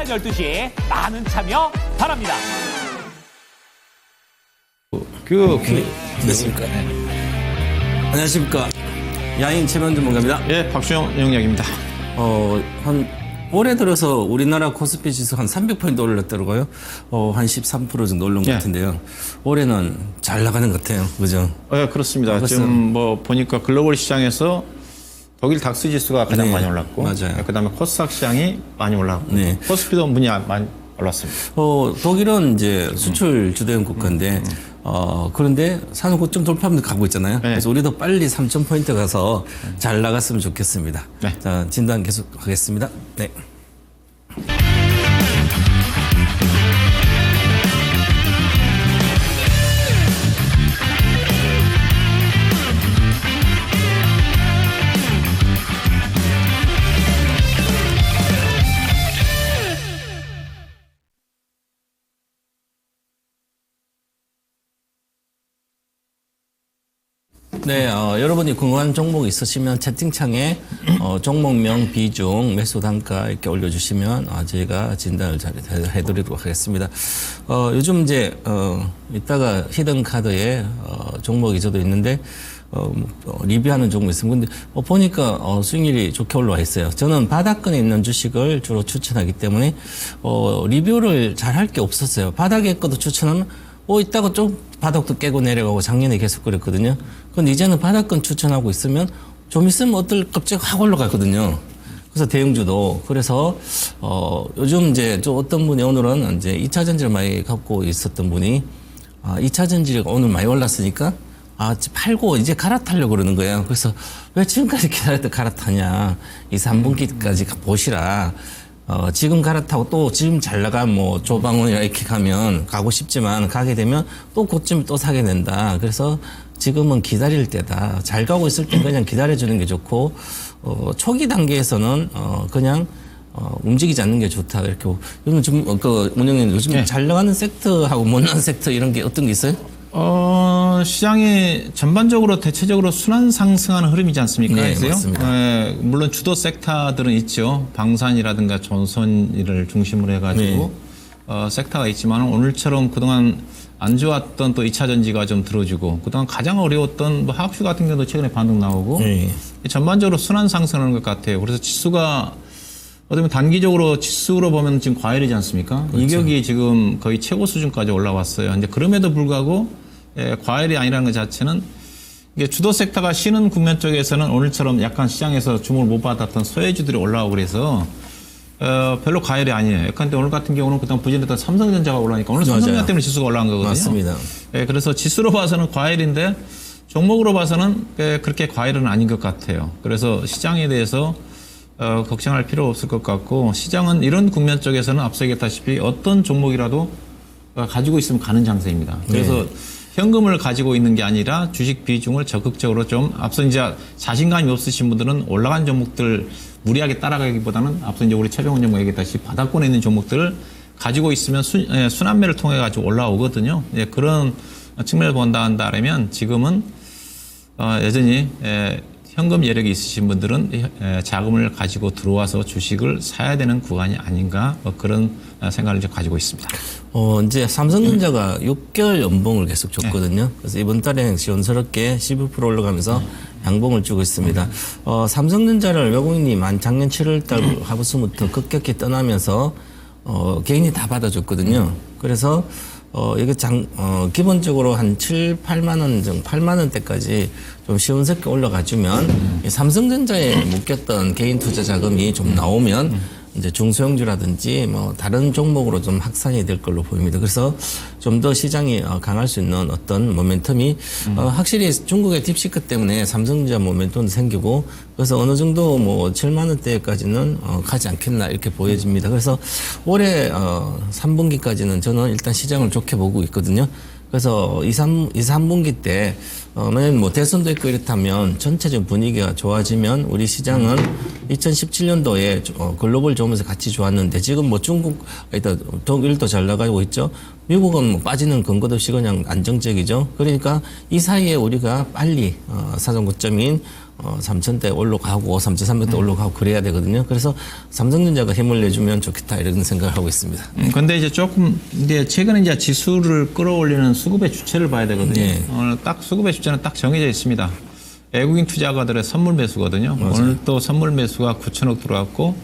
오전 12시 많은 참여 바랍니다. 됐습니까? 안녕하십니까. 야인 최면전문가입니다. 예, 박수영 영약입니다. 올해 들어서 우리나라 코스피 지수 한 300포인트 올랐더라고요. 한 13% 정도 오른 것 예. 같은데요. 올해는 잘 나가는 것 같아요. 그죠? 예, 그렇습니다. 지금 뭐 보니까 글로벌 시장에서 독일 닥스 지수가 가장 네, 많이 올랐고, 맞아요. 그다음에 코스닥 시장이 많이 올랐고, 네. 코스피도 많이 올랐습니다. 독일은 이제 수출 주도형 국가인데, 그런데 산후고점 돌파하면서 가고 있잖아요. 네. 그래서 우리도 빨리 3,000포인트 가서 잘 나갔으면 좋겠습니다. 네. 자, 진단 계속 하겠습니다. 네. 네, 여러분이 궁금한 종목 있으시면 채팅창에 종목명, 비중, 매수 단가 이렇게 올려주시면 저희가 진단을 잘 해드리도록 하겠습니다. 요즘 이제 이따가 히든 카드에 종목이 저도 있는데 리뷰하는 종목 있습니다. 근데 보니까 수익률이 좋게 올라와 있어요. 저는 바닥권에 있는 주식을 주로 추천하기 때문에 리뷰를 잘 할 게 없었어요. 바닥에 것도 추천하면 이따가 좀 바닥도 깨고 내려가고 작년에 계속 그랬거든요. 근데 이제는 바닥권 추천하고 있으면 좀 있으면 갑자기 확 올라가거든요. 그래서 대형주도. 그래서, 요즘 이제 어떤 분이 오늘은 이제 2차 전지를 많이 갖고 있었던 분이, 2차 전지가 오늘 많이 올랐으니까, 팔고 이제 갈아타려고 그러는 거예요. 그래서 왜 지금까지 기다렸다 갈아타냐. 이 3분기까지 보시라. 지금 갈아타고 또 지금 잘 나가면 뭐 조방원이나 이렇게 가고 싶지만 가게 되면 또 그쯤 또 사게 된다. 그래서 지금은 기다릴 때다. 잘 가고 있을 땐 그냥 기다려주는 게 좋고, 초기 단계에서는, 그냥, 움직이지 않는 게 좋다. 이렇게. 요즘 좀, 운영님 요즘 네. 잘 나가는 섹터하고 못 나가는 섹터 이런 게 어떤 게 있어요? 시장이 전반적으로 대체적으로 순환 상승하는 흐름이지 않습니까? 네, 그래서요? 맞습니다. 물론 주도 섹터들은 있죠. 방산이라든가 전선을 중심으로 해가지고 섹터가 있지만 오늘처럼 그동안 안 좋았던 또 2차 전지가 좀 들어주고 그동안 가장 어려웠던 뭐 하학슈 같은 경우도 최근에 반등 나오고 네. 전반적으로 순환 상승하는 것 같아요. 그래서 지수가 어쩌면 단기적으로 지수로 보면 지금 과열이지 않습니까? 그렇죠. 이격이 지금 거의 최고 수준까지 올라왔어요. 이제 그럼에도 불구하고 과열이 아니라는 것 자체는 이게 주도 섹터가 쉬는 국면 쪽에서는 오늘처럼 약간 시장에서 주목을 못 받았던 소외주들이 올라오고 그래서 별로 과열이 아니에요. 약간 오늘 같은 경우는 그다음 부진했던 삼성전자가 올라오니까 오늘 삼성전자 맞아요. 때문에 지수가 올라간 거거든요. 맞습니다. 그래서 지수로 봐서는 과열인데 종목으로 봐서는 그렇게 과열은 아닌 것 같아요. 그래서 시장에 대해서 걱정할 필요 없을 것 같고 시장은 이런 국면 쪽에서는 앞서 얘기했다시피 어떤 종목이라도 가지고 있으면 가는 장세입니다. 그래서 현금을 가지고 있는 게 아니라 주식 비중을 적극적으로 좀 앞서 이제 자신감이 없으신 분들은 올라간 종목들 무리하게 따라가기보다는 앞서 이제 우리 최병훈 전무가 얘기했다시피 바닥권에 있는 종목들을 가지고 있으면 순환매를 통해 가지고 올라오거든요. 그런 측면을 본다면 지금은 여전히 현금 여력이 있으신 분들은 자금을 가지고 들어와서 주식을 사야 되는 구간이 아닌가 그런 생각을 좀 가지고 있습니다. 이제 삼성전자가 6개월 연봉을 계속 줬거든요. 그래서 이번 달에 시원스럽게 12% 올라가면서 양봉을 주고 있습니다. 삼성전자를 외국인이 작년 7월 달 하부수부터 급격히 떠나면서 개인이 다 받아줬거든요. 그래서 이게 기본적으로 한 8만 원 정도, 8만 원대까지 좀 시원스럽게 올라가주면 삼성전자에 묶였던 개인 투자 자금이 좀 나오면 이제 중소형주라든지 뭐 다른 종목으로 좀 확산이 될 걸로 보입니다. 그래서 좀 더 시장이 강할 수 있는 어떤 모멘텀이 확실히 중국의 딥시크 때문에 삼성전자 모멘텀도 생기고 그래서 어느 정도 뭐 7만 원대까지는 가지 않겠나 이렇게 보여집니다. 그래서 올해 3분기까지는 저는 일단 시장을 좋게 보고 있거든요. 그래서 2, 3분기 때, 만약 뭐 대선도 있고 이렇다면 전체적 분위기가 좋아지면 우리 시장은 2017년도에 글로벌 좋으면서 같이 좋았는데 지금 뭐 독일도 잘 나가고 있죠. 미국은 뭐 빠지는 근거도 없이 그냥 안정적이죠. 그러니까 이 사이에 우리가 빨리 사전 고점인 3,000대 올라가고 3,300대 올라가고 그래야 되거든요. 그래서 삼성전자가 힘을 내주면 좋겠다 이런 생각을 하고 있습니다. 근데 이제 조금 이제 최근에 이제 지수를 끌어올리는 수급의 주체를 봐야 되거든요. 네. 오늘 딱 수급의 주체는 딱 정해져 있습니다. 외국인 투자가들의 선물 매수거든요. 맞아요. 오늘 또 선물 매수가 9천억 들어왔고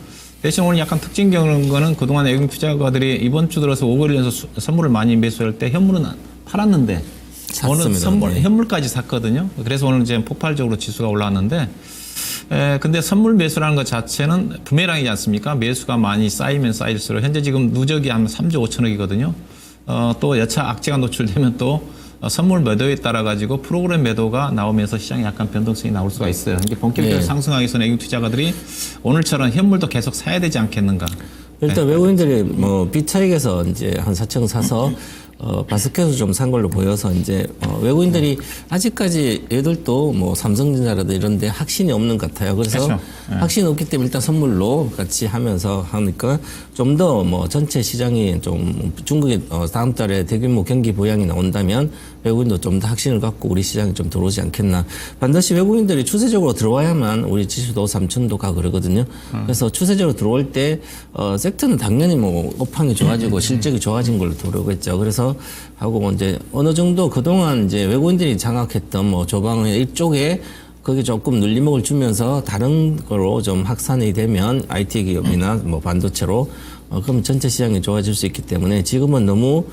대신 오늘 약간 특징 적은 거는 그동안 외국인 투자가들이 이번 주 들어서 5개월 연속 선물을 많이 매수할 때 현물은 팔았는데 샀습니다. 오늘 선물 네. 현물까지 샀거든요. 그래서 오늘 이제 폭발적으로 지수가 올라왔는데 근데 선물 매수라는 것 자체는 부메랑이지 않습니까? 매수가 많이 쌓이면 쌓일수록 현재 지금 누적이 한 3조 5천억이거든요. 또 여차 악재가 노출되면 또 선물 매도에 따라 가지고 프로그램 매도가 나오면서 시장에 약간 변동성이 나올 수가 있어요. 이게 본격적으로 네. 상승하기 위해서는 외국인 투자가들이 오늘처럼 현물도 계속 사야 되지 않겠는가? 일단 외국인들이 뭐 비차익에서 이제 한 4천 사서 바스켓에서 좀 산 걸로 보여서 이제 외국인들이 아직까지 얘들도 뭐 삼성전자라든 이런데 확신이 없는 것 같아요. 그래서 그렇죠. 네. 확신이 없기 때문에 일단 선물로 같이 하면서 하니까 좀 더 뭐 전체 시장이 좀 중국이 다음 달에 대규모 경기 부양이 나온다면 외국인도 좀 더 확신을 갖고 우리 시장에 좀 들어오지 않겠나. 반드시 외국인들이 추세적으로 들어와야만 우리 지수도 3천도 가 그러거든요. 그래서 추세적으로 들어올 때 섹터는 당연히 뭐 업황이 좋아지고 실적이 좋아진 걸로 들어오겠죠. 그래서 하고 이제 어느 정도 그동안 이제 외국인들이 장악했던 뭐 조방의 일쪽에 거기 조금 눌림목을 주면서 다른 거로 좀 확산이 되면 IT 기업이나 뭐 반도체로 그럼 전체 시장이 좋아질 수 있기 때문에 지금은 너무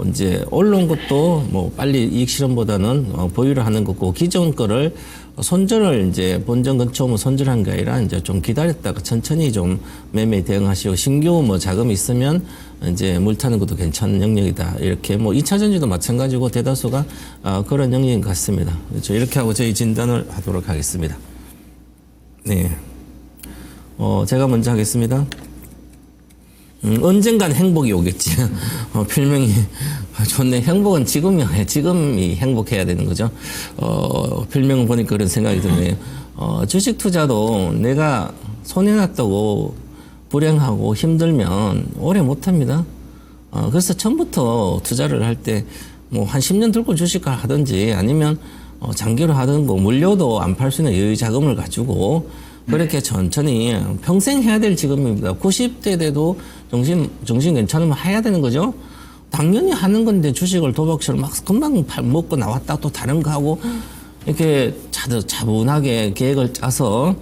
이제 올라온 것도 뭐 빨리 이익 실현보다는 보유를 하는 거고 기존 거를 손절을 이제 본전 근처면 손절한 게 아니라 이제 좀 기다렸다가 천천히 좀 매매 대응하시고 신규 뭐 자금이 있으면 이제 물 타는 것도 괜찮은 영역이다. 이렇게 뭐 2차 전지도 마찬가지고 대다수가 그런 영역인 것 같습니다. 그렇죠. 이렇게 하고 저희 진단을 하도록 하겠습니다. 네. 제가 먼저 하겠습니다. 언젠간 행복이 오겠지. 필명이 좋네. 행복은 지금이야. 지금이 행복해야 되는 거죠. 필명을 보니까 그런 생각이 드네요. 주식 투자도 내가 손해났다고 불행하고 힘들면 오래 못합니다. 그래서 처음부터 투자를 할 때 뭐 한 10년 들고 주식을 하든지 아니면 장기로 하든 거 물려도 안 팔 수 있는 여유 자금을 가지고 그렇게 천천히 평생 해야 될 직업입니다. 90대 돼도 정신 괜찮으면 해야 되는 거죠. 당연히 하는 건데 주식을 도박처럼 막 금방 먹고 나왔다 또 다른 거 하고 이렇게 차분하게 계획을 짜서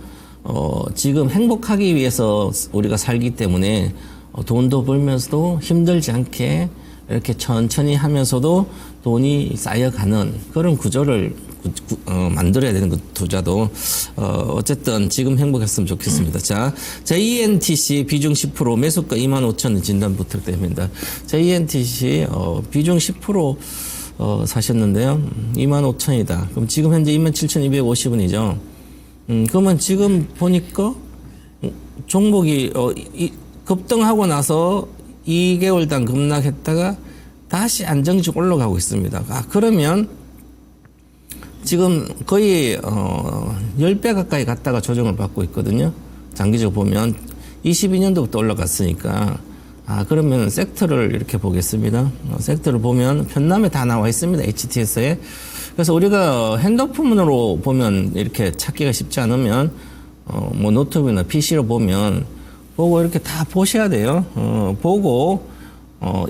지금 행복하기 위해서 우리가 살기 때문에 돈도 벌면서도 힘들지 않게 이렇게 천천히 하면서도 돈이 쌓여가는 그런 구조를 만들어야 되는 것 투자도 어쨌든 지금 행복했으면 좋겠습니다. 자, JNTC 비중 10% 매수가 25,000원 진단 부탁드립니다. JNTC 비중 10% 사셨는데요. 25,000이다. 그럼 지금 현재 27,250원이죠. 그러면 지금 보니까 종목이 급등하고 나서 2개월당 급락했다가 다시 안정적 올라가고 있습니다. 그러면 지금 거의 10배 가까이 갔다가 조정을 받고 있거든요. 장기적으로 보면 22년도부터 올라갔으니까 그러면 섹터를 이렇게 보겠습니다. 섹터를 보면 편남에 다 나와 있습니다. HTS에. 그래서 우리가 핸드폰으로 보면 이렇게 찾기가 쉽지 않으면 뭐 노트북이나 PC로 보고 이렇게 다 보셔야 돼요. 보고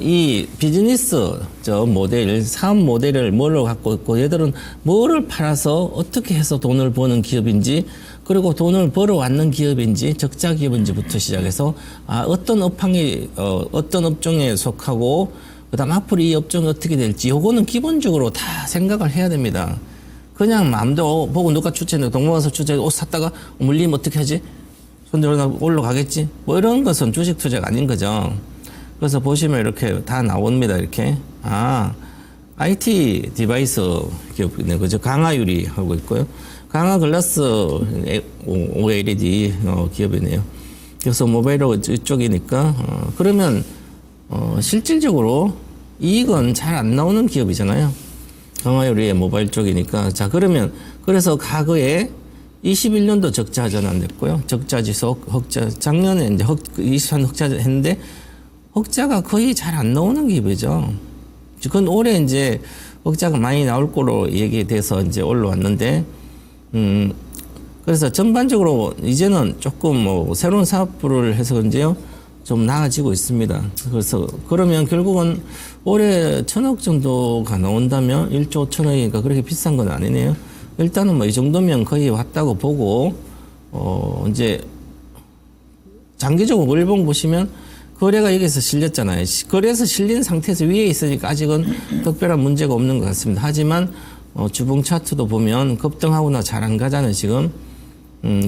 이 비즈니스 모델, 사업 모델을 뭐로 갖고 있고 얘들은 뭐를 팔아서 어떻게 해서 돈을 버는 기업인지 그리고 돈을 벌어왔는 기업인지 적자 기업인지부터 시작해서 어떤 업황이 어떤 업종에 속하고 그다음 앞으로 이 업종이 어떻게 될지 요거는 기본적으로 다 생각을 해야 됩니다. 그냥 마음대로 보고 누가 추천해 동물원에서 추천해 옷 샀다가 물리면 어떻게 하지? 손들어 올라가겠지? 뭐 이런 것은 주식 투자가 아닌 거죠. 그래서 보시면 이렇게 다 나옵니다. 이렇게. IT 디바이스 기업이네. 그죠? 강화유리 하고 있고요. 강화 글라스 OLED 기업이네요. 그래서 모바일 이쪽이니까, 그러면, 실질적으로 이익은 잘 안 나오는 기업이잖아요. 강화유리의 모바일 쪽이니까. 자, 그러면, 그래서 과거에 21년도 적자 전환 안 됐고요. 적자 지속, 흑자, 작년에 이제 23 흑자 했는데, 흑자가 거의 잘 안 나오는 기업이죠. 그건 올해 이제 흑자가 많이 나올 거로 얘기돼서 이제 올라왔는데, 그래서 전반적으로 이제는 조금 뭐 새로운 사업부를 해서 그런지요 좀 나아지고 있습니다. 그래서 그러면 결국은 올해 1,000억 정도가 나온다면 1조 5천억이니까 그렇게 비싼 건 아니네요. 일단은 뭐 이 정도면 거의 왔다고 보고 이제 장기적으로 일본 보시면 거래가 여기서 실렸잖아요. 거래에서 실린 상태에서 위에 있으니까 아직은 특별한 문제가 없는 것 같습니다. 하지만 주봉 차트도 보면 급등하거나 잘 안 가잖아요, 지금.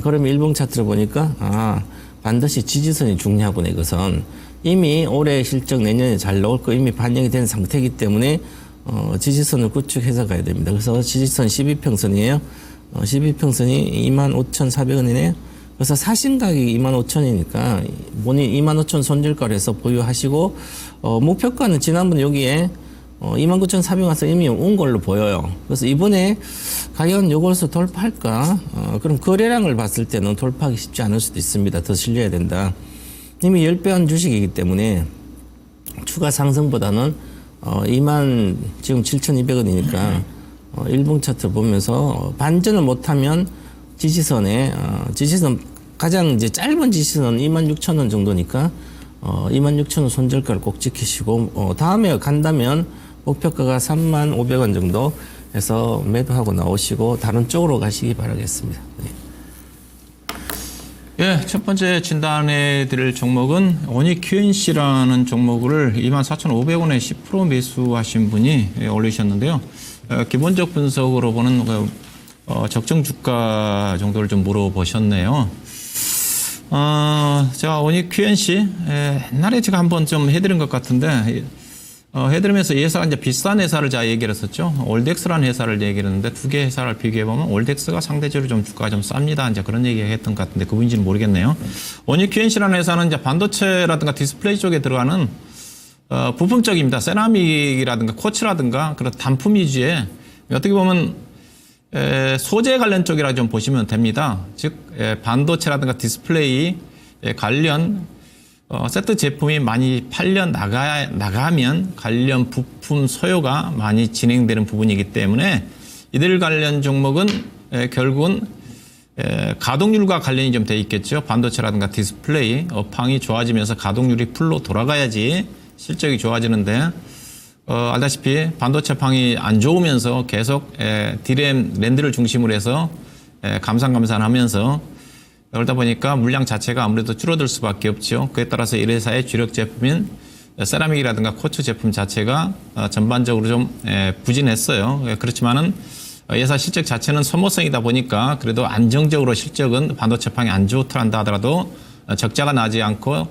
그러면 일봉 차트를 보니까 반드시 지지선이 중요하구나, 이것은. 이미 올해 실적 내년에 잘 나올 거 이미 반영이 된 상태이기 때문에 지지선을 구축해서 가야 됩니다. 그래서 지지선 12평선이에요. 12평선이 25,400원이네요. 그래서 사신 가격이 25,000원이니까 본인 25,000원 손절가를 해서 보유하시고 목표가는 지난번에 여기에 29,400원 와서 이미 온 걸로 보여요. 그래서 이번에 과연 요걸서 돌파할까? 그럼 거래량을 봤을 때는 돌파하기 쉽지 않을 수도 있습니다. 더 실려야 된다. 이미 10배 한 주식이기 때문에 추가 상승보다는 지금 7,200원이니까 일봉 차트 보면서 반전을 못하면 지지선 가장 이제 짧은 지지선 26,000원 정도니까 26,000원 손절가를 꼭 지키시고 다음에 간다면 목표가가 35,000원 정도 해서 매도하고 나오시고 다른 쪽으로 가시기 바라겠습니다. 예, 첫 번째 진단해 드릴 종목은 원익 QNC라는 종목을 24,500원에 10% 매수하신 분이 올리셨는데요. 기본적 분석으로 보는 적정 주가 정도를 좀 물어보셨네요. 제가 원익 QNC 옛날에 제가 한번 좀 해드린 것 같은데 해드리면서 이 회사가 이제 비싼 회사를 제가 얘기를 했었죠. 올덱스라는 회사를 얘기를 했는데 두 개 회사를 비교해보면 올덱스가 상대적으로 좀 주가가 좀 쌉니다. 이제 그런 얘기 했던 것 같은데 그분인지는 모르겠네요. 원익 QNC라는 회사는 이제 반도체라든가 디스플레이 쪽에 들어가는 부품 쪽입니다. 세라믹이라든가 쿼츠라든가 그런 단품 위주의 어떻게 보면 소재 관련 쪽이라 좀 보시면 됩니다. 즉 반도체라든가 디스플레이 관련 세트 제품이 많이 팔려 나가면 관련 부품 소요가 많이 진행되는 부분이기 때문에 이들 관련 종목은 결국은 가동률과 관련이 좀 돼 있겠죠. 반도체라든가 디스플레이 업황이 좋아지면서 가동률이 풀로 돌아가야지 실적이 좋아지는데 알다시피 반도체 업황이 안 좋으면서 계속 디램 랜드를 중심으로 해서 감산하면서 그러다 보니까 물량 자체가 아무래도 줄어들 수밖에 없죠. 그에 따라서 이 회사의 주력 제품인 세라믹이라든가 쿼츠 제품 자체가 전반적으로 좀 부진했어요. 그렇지만은 회사 실적 자체는 소모성이다 보니까 그래도 안정적으로 실적은 반도체 업황이 안 좋더란다 하더라도 적자가 나지 않고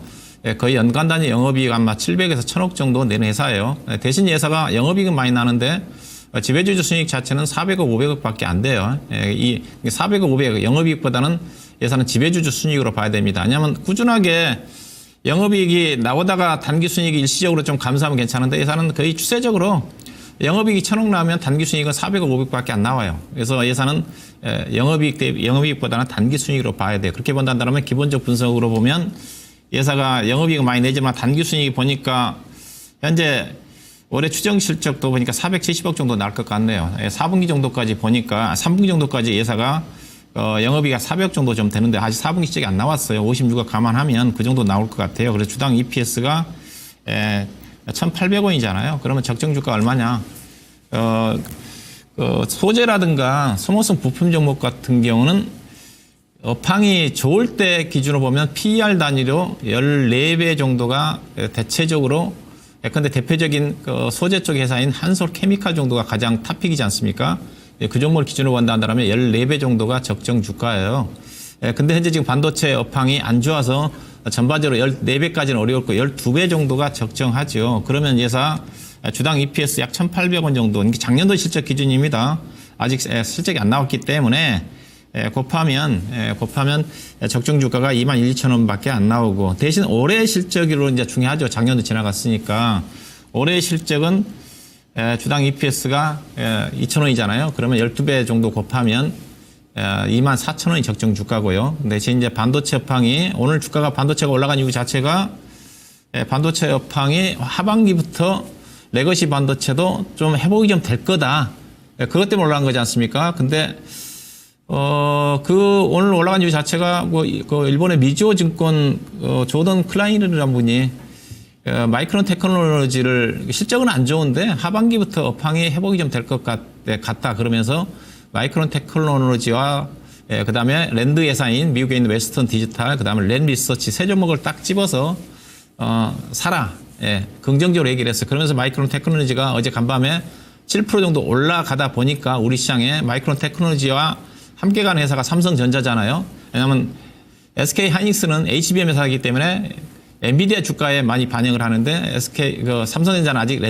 거의 연간 단위 영업이익 아마 700에서 1,000억 정도 내는 회사예요. 대신 이 회사가 영업이익은 많이 나는데 지배주주 수익 자체는 400억, 500억밖에 안 돼요. 이 400억, 500억 영업이익보다는 예산은 지배주주 순이익으로 봐야 됩니다. 왜냐하면 꾸준하게 영업이익이 나오다가 단기순이익이 일시적으로 좀 감소하면 괜찮은데 예산은 거의 추세적으로 영업이익이 1,000억 나오면 단기순이익은 400억, 500억밖에 안 나와요. 그래서 예산은 영업이익보다는 단기순이익으로 봐야 돼요. 그렇게 본다면 기본적 분석으로 보면 예사가 영업이익을 많이 내지만 단기순이익 보니까 현재 올해 추정 실적도 보니까 470억 정도 나올 것 같네요. 4분기 정도까지 보니까 3분기 정도까지 예사가 영업이익이 400억 정도 좀 되는데 아직 4분기 실적이 안 나왔어요. 56억 감안하면 그 정도 나올 것 같아요. 그래서 주당 EPS가 1,800원이잖아요. 그러면 적정 주가 얼마냐? 소재라든가 소모성 부품 종목 같은 경우는 업황이 좋을 때 기준으로 보면 PER 단위로 14배 정도가 대체적으로 예컨대 대표적인 소재 쪽 회사인 한솔케미칼 정도가 가장 탑픽이지 않습니까? 그 종목을 기준으로 본다면 14배 정도가 적정 주가예요. 근데 현재 지금 반도체 업황이 안 좋아서 전반적으로 14배까지는 어려웠고 12배 정도가 적정하죠. 그러면 예사 주당 EPS 약 1,800원 정도, 작년도 실적 기준입니다. 아직 실적이 안 나왔기 때문에 곱하면 적정 주가가 22,000원밖에 안 나오고 대신 올해 실적으로 이제 중요하죠. 작년도 지나갔으니까 올해 실적은 주당 EPS가 2,000원이잖아요. 그러면 12배 정도 곱하면 24,000원이 적정 주가고요. 대신 이제 반도체 업황이 오늘 주가가 반도체가 올라간 이유 자체가 반도체 업황이 하반기부터 레거시 반도체도 좀 회복이 좀 될 거다. 그것 때문에 올라간 거지 않습니까? 근데 오늘 올라간 이유 자체가 그 일본의 미즈호 증권 조던 클라이너라는 분이 마이크론 테크놀로지를 실적은 안 좋은데 하반기부터 업황이 회복이 좀 될 것 같다 그러면서 마이크론 테크놀로지와 그다음에 랜드 회사인 미국에 있는 웨스턴 디지털 그다음에 랜 리서치 세 종목을 딱 집어서 사라 긍정적으로 얘기를 했어요. 그러면서 마이크론 테크놀로지가 어제 간밤에 7% 정도 올라가다 보니까 우리 시장에 마이크론 테크놀로지와 함께 가는 회사가 삼성전자잖아요. 왜냐하면 SK 하이닉스는 HBM 회사이기 때문에 엔비디아 주가에 많이 반영을 하는데 삼성전자는 아직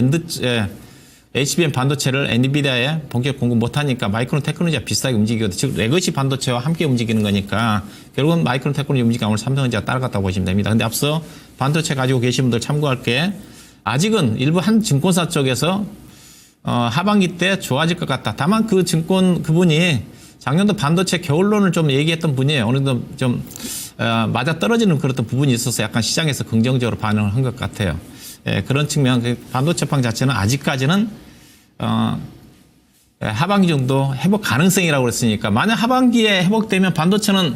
HBM 반도체를 엔비디아에 본격 공급 못하니까 마이크론 테크놀로지가 비슷하게 움직이거든요. 즉 레거시 반도체와 함께 움직이는 거니까 결국은 마이크론 테크놀로지 움직이면 오늘 삼성전자가 따라갔다고 보시면 됩니다. 근데 앞서 반도체 가지고 계신 분들 참고할 게 아직은 일부 한 증권사 쪽에서 하반기 때 좋아질 것 같다. 다만 그분이 작년도 반도체 겨울론을 좀 얘기했던 분이에요. 어느 정도 좀 맞아 떨어지는 그런 부분이 있어서 약간 시장에서 긍정적으로 반응을 한 것 같아요. 그런 측면 반도체판 자체는 아직까지는 하반기 정도 회복 가능성이라고 그랬으니까 만약 하반기에 회복되면 반도체는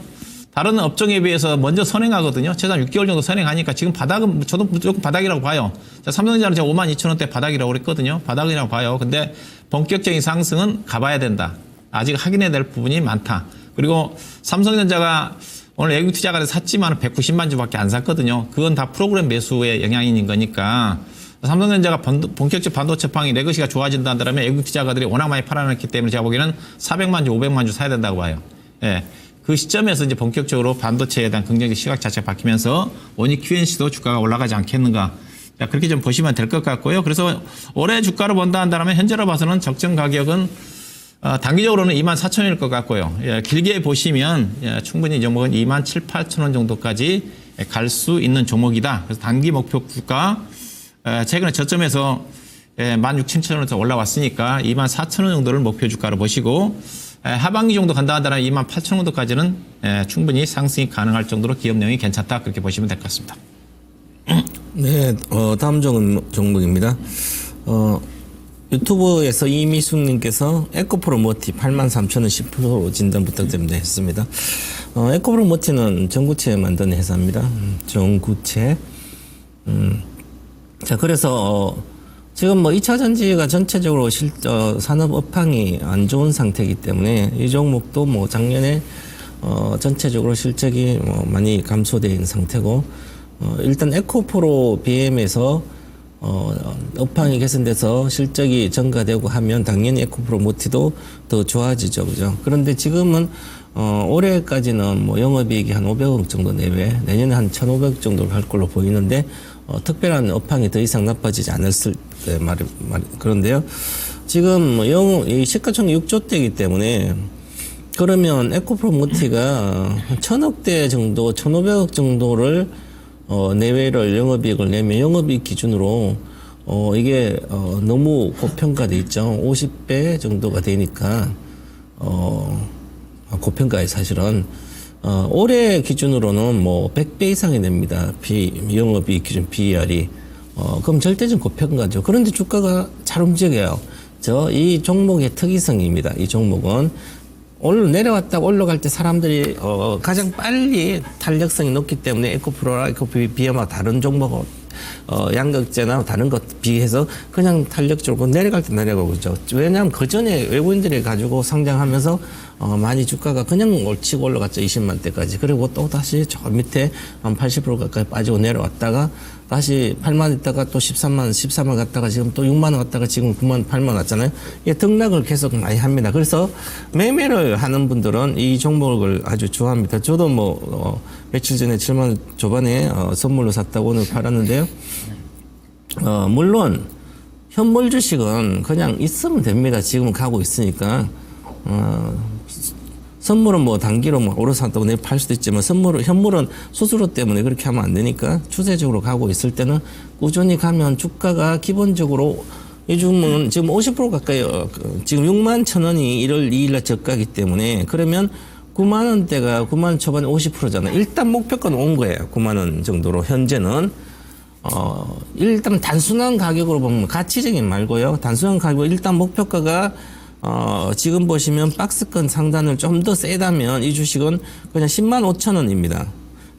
다른 업종에 비해서 먼저 선행하거든요. 최소한 6개월 정도 선행하니까 지금 바닥은 저도 무조건 바닥이라고 봐요. 삼성전자는 제가 52,000원대 바닥이라고 그랬거든요. 바닥이라고 봐요. 근데 본격적인 상승은 가봐야 된다. 아직 확인해야 될 부분이 많다. 그리고 삼성전자가 오늘 외국 투자가를 샀지만 190만 주밖에 안 샀거든요. 그건 다 프로그램 매수의 영향인 거니까 삼성전자가 본격적 반도체팡이 레거시가 좋아진다 한다면 외국 투자가들이 워낙 많이 팔아놨기 때문에 제가 보기에는 400만 주, 500만 주 사야 된다고 봐요. 그 시점에서 이제 본격적으로 반도체에 대한 긍정적 시각 자체가 바뀌면서 원익 QNC도 주가가 올라가지 않겠는가. 그렇게 좀 보시면 될 것 같고요. 그래서 올해 주가를 본다 한다면 현재로 봐서는 적정 가격은 단기적으로는 24,000원일 것 같고요. 길게 보시면 충분히 이 종목은 27,800원 정도까지 갈 수 있는 종목이다. 그래서 단기 목표 주가 최근에 저점에서 16,000원에서 올라왔으니까 24,000원 정도를 목표 주가로 보시고 하반기 정도 간다 하더라도 28,000원 정도까지는 충분히 상승이 가능할 정도로 기업내용이 괜찮다. 그렇게 보시면 될 것 같습니다. 네, 다음 종목입니다. 유튜브에서 이미숙님께서 에코프로 모티 83,000원 10% 진단 부탁드립니다 했습니다. 에코프로 모티는 전구체 만드는 회사입니다. 전구체. 자, 그래서 지금 뭐 2차 전지가 전체적으로 산업 업황이 안 좋은 상태이기 때문에 이 종목도 뭐 작년에 전체적으로 실적이 많이 감소되어 있는 상태고 일단 에코프로 BM에서 업황이 개선돼서 실적이 증가되고 하면 당연히 에코프로 모티도 더 좋아지죠, 그죠? 그런데 지금은 올해까지는 뭐 영업이익이 한 500억 정도 내외, 내년에 한 1,500억 정도 갈 걸로 보이는데 특별한 업황이 더 이상 나빠지지 않았을 때 그런데요. 지금 이 시가총액 6조대이기 때문에 그러면 에코프로 모티가 1,000억대 정도, 1,500억 정도를 내외를 영업이익을 내면 영업이익 기준으로 이게 너무 고평가돼 있죠. 50배 정도가 되니까 고평가에 사실은 올해 기준으로는 뭐 100배 이상이 됩니다. 영업이익 기준 BER이 그럼 절대적 고평가죠. 그런데 주가가 잘 움직여요. 이 종목의 특이성입니다. 이 종목은 내려왔다가 올라갈 때 사람들이 가장 빨리 탄력성이 높기 때문에 에코프로나 에코비엠하고 다른 종목 양극재나 다른 것 비해서 그냥 탄력적으로 내려갈 때 내려가고 있죠. 왜냐하면 그 전에 외국인들이 가지고 상장하면서 많이 주가가 그냥 올치고 올라갔죠. 20만 대까지. 그리고 또 다시 저 밑에 한 80% 가까이 빠지고 내려왔다가 다시 8만 있다가 또 14만 갔다가 지금 또 6만 원 갔다가 지금 9만, 8만 왔잖아요. 이게 등락을 계속 많이 합니다. 그래서 매매를 하는 분들은 이 종목을 아주 좋아합니다. 저도 뭐 며칠 전에 7만 원 초반에 선물로 샀다고 오늘 팔았는데요. 물론 현물 주식은 그냥 있으면 됩니다. 지금은 가고 있으니까. 선물은 뭐 단기로 뭐 오르산다고 내일 팔 수도 있지만 현물은 수수료 때문에 그렇게 하면 안 되니까 추세적으로 가고 있을 때는 꾸준히 가면 주가가 기본적으로 요즘은 지금 50% 가까이 지금 6만 1,000원이 1월 2일날 저가기 때문에 그러면 9만 원대가 9만 원 초반에 50%잖아요. 일단 목표가는 온 거예요. 9만 원 정도로 현재는 일단 단순한 가격으로 보면 가치적인 말고요. 단순한 가격으로 일단 목표가가 지금 보시면 박스권 상단을 좀 더 세다면 이 주식은 그냥 10만 5천 원입니다.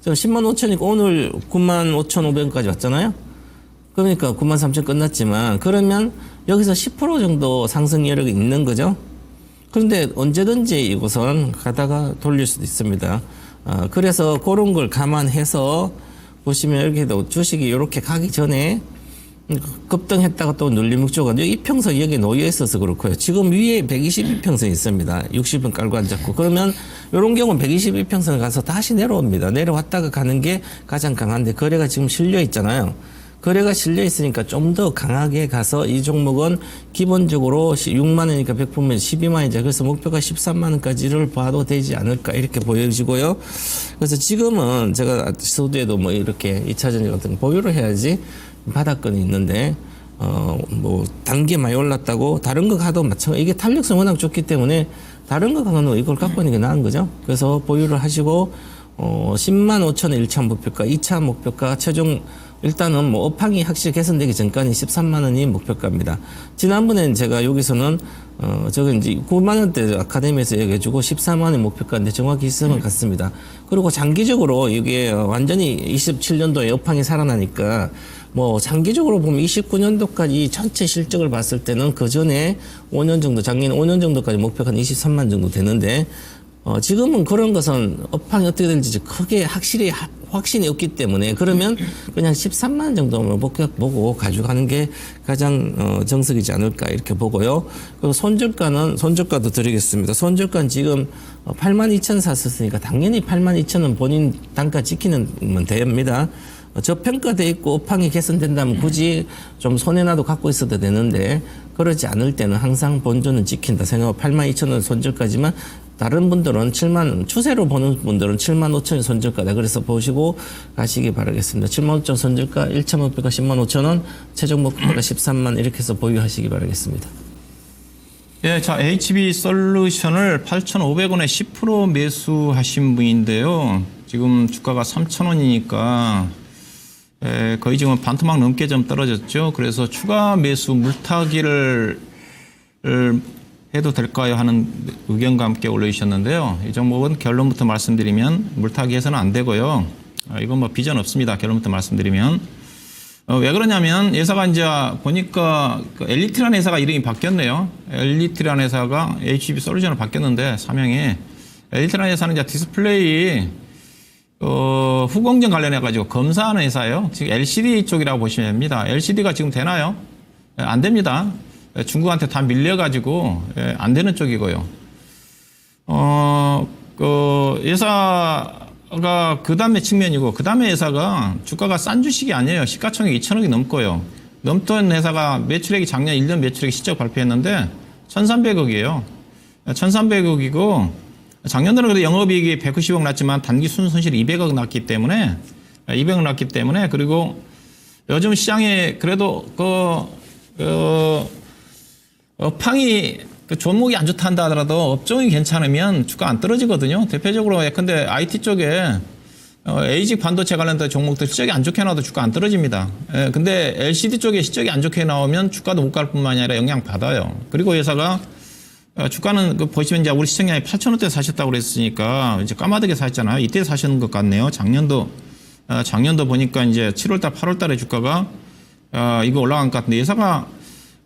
지금 10만 5천이고 오늘 9만 5,500원까지 왔잖아요. 그러니까 9만 3천 끝났지만 그러면 여기서 10% 정도 상승 여력이 있는 거죠. 그런데 언제든지 이곳은 가다가 돌릴 수도 있습니다. 그래서 그런 걸 감안해서 보시면 여기도 주식이 이렇게 가기 전에 급등했다가 또 눌림목조가 이평선 여기 놓여 있어서 그렇고요. 지금 위에 122평선이 있습니다. 60분 깔고 앉았고 그러면 이런 경우는 122평선을 가서 다시 내려옵니다. 내려왔다가 가는 게 가장 강한데 거래가 지금 실려 있잖아요. 거래가 실려 있으니까 좀 더 강하게 가서 이 종목은 기본적으로 6만 원이니까 100%면 12만 원이죠. 그래서 목표가 13만 원까지를 봐도 되지 않을까 이렇게 보여지고요. 그래서 지금은 제가 서두에도 뭐 이렇게 2차전지 같은 거 보유를 해야지 바닥권이 있는데 뭐 단계 많이 올랐다고 다른 거 가도 마찬가지. 이게 탄력성 워낙 좋기 때문에 다른 거 가면 이걸 갖고 있는 게 나은 거죠. 그래서 보유를 하시고 10만 5천 원 1차 목표가, 2차 목표가 최종 일단은 뭐 업황이 확실히 개선되기 전까지 13만 원이 목표가입니다. 지난번엔 제가 여기서는 저기 이제 9만 원대 아카데미에서 얘기해주고 14만 원이 목표가인데 정확히 시선은 같습니다. 그리고 장기적으로 이게 완전히 27년도에 업황이 살아나니까 뭐 장기적으로 보면 29년도까지 전체 실적을 봤을 때는 그 전에 5년 정도, 작년 5년 정도까지 목표가 한 23만 정도 되는데 지금은 그런 것은 업황이 어떻게 될지 크게 확실히 확신이 없기 때문에 그러면 그냥 13만 원 정도만 보고 가져가는 게 가장 정석이지 않을까 이렇게 보고요. 그리고 손절가도 드리겠습니다. 손절가는 지금 8만 2천 샀었으니까 당연히 8만 2천 원 본인 단가 지키면 됩니다. 저평가돼 있고 업황이 개선된다면 굳이 좀 손해나도 갖고 있어도 되는데 그러지 않을 때는 항상 본전은 지킨다 생각하고 8만 2천 원 손절까지만 다른 분들은 7만 원, 추세로 보는 분들은 7만 5천 원 손절가다. 그래서 보시고 가시기 바라겠습니다. 7만 5천 원 손절가, 1차 목표가 10만 5천 원, 최종 목표가 13만 이렇게 해서 보유하시기 바라겠습니다. 예, 자, HB 솔루션을 8,500원에 10% 매수하신 분인데요. 지금 주가가 3,000원이니까 거의 지금 반토막 넘게 좀 떨어졌죠. 그래서 추가 매수 물타기를 해도 될까요? 하는 의견과 함께 올려주셨는데요. 이 종목은 결론부터 말씀드리면 물타기 해서는 안 되고요. 이건 뭐 비전 없습니다. 결론부터 말씀드리면. 왜 그러냐면 회사가 이제 보니까 그 엘리트라는 회사가 이름이 바뀌었네요. 엘리트라는 회사가 HB 솔루션을 바뀌었는데 사명이 엘리트라는 회사는 이제 디스플레이 후공정 관련해 가지고 검사하는 회사예요. 지금 LCD 쪽이라고 보시면 됩니다. LCD가 지금 되나요? 안 됩니다. 중국한테 다 밀려가지고 안 되는 쪽이고요. 회사가 그 다음에 측면이고 그 다음에 회사가 주가가 싼 주식이 아니에요. 시가총액 2천억이 넘고요. 넘던 회사가 매출액이 작년 1년 매출액 실적 발표했는데 1,300억이에요. 1,300억이고 작년도는 그래도 영업이익이 190억 났지만 단기 순손실이 200억 났기 때문에 그리고 요즘 시장에 그래도 업황이 종목이 안 좋다 한다 하더라도 업종이 괜찮으면 주가 안 떨어지거든요. 대표적으로 예컨대 IT 쪽에 에이직 반도체 관련된 종목들 실적이 안 좋게 나와도 주가 안 떨어집니다. 근데 LCD 쪽에 실적이 안 좋게 나오면 주가도 못 갈 뿐만 아니라 영향 받아요. 그리고 회사가 주가는 보시면 이제 우리 시청자님 8,000원대 사셨다고 그랬으니까 이제 까마득하게 사셨잖아요. 이때 사시는 것 같네요. 작년도 보니까 이제 7월달, 8월달에 주가가 이거 올라간 것 같은데 회사가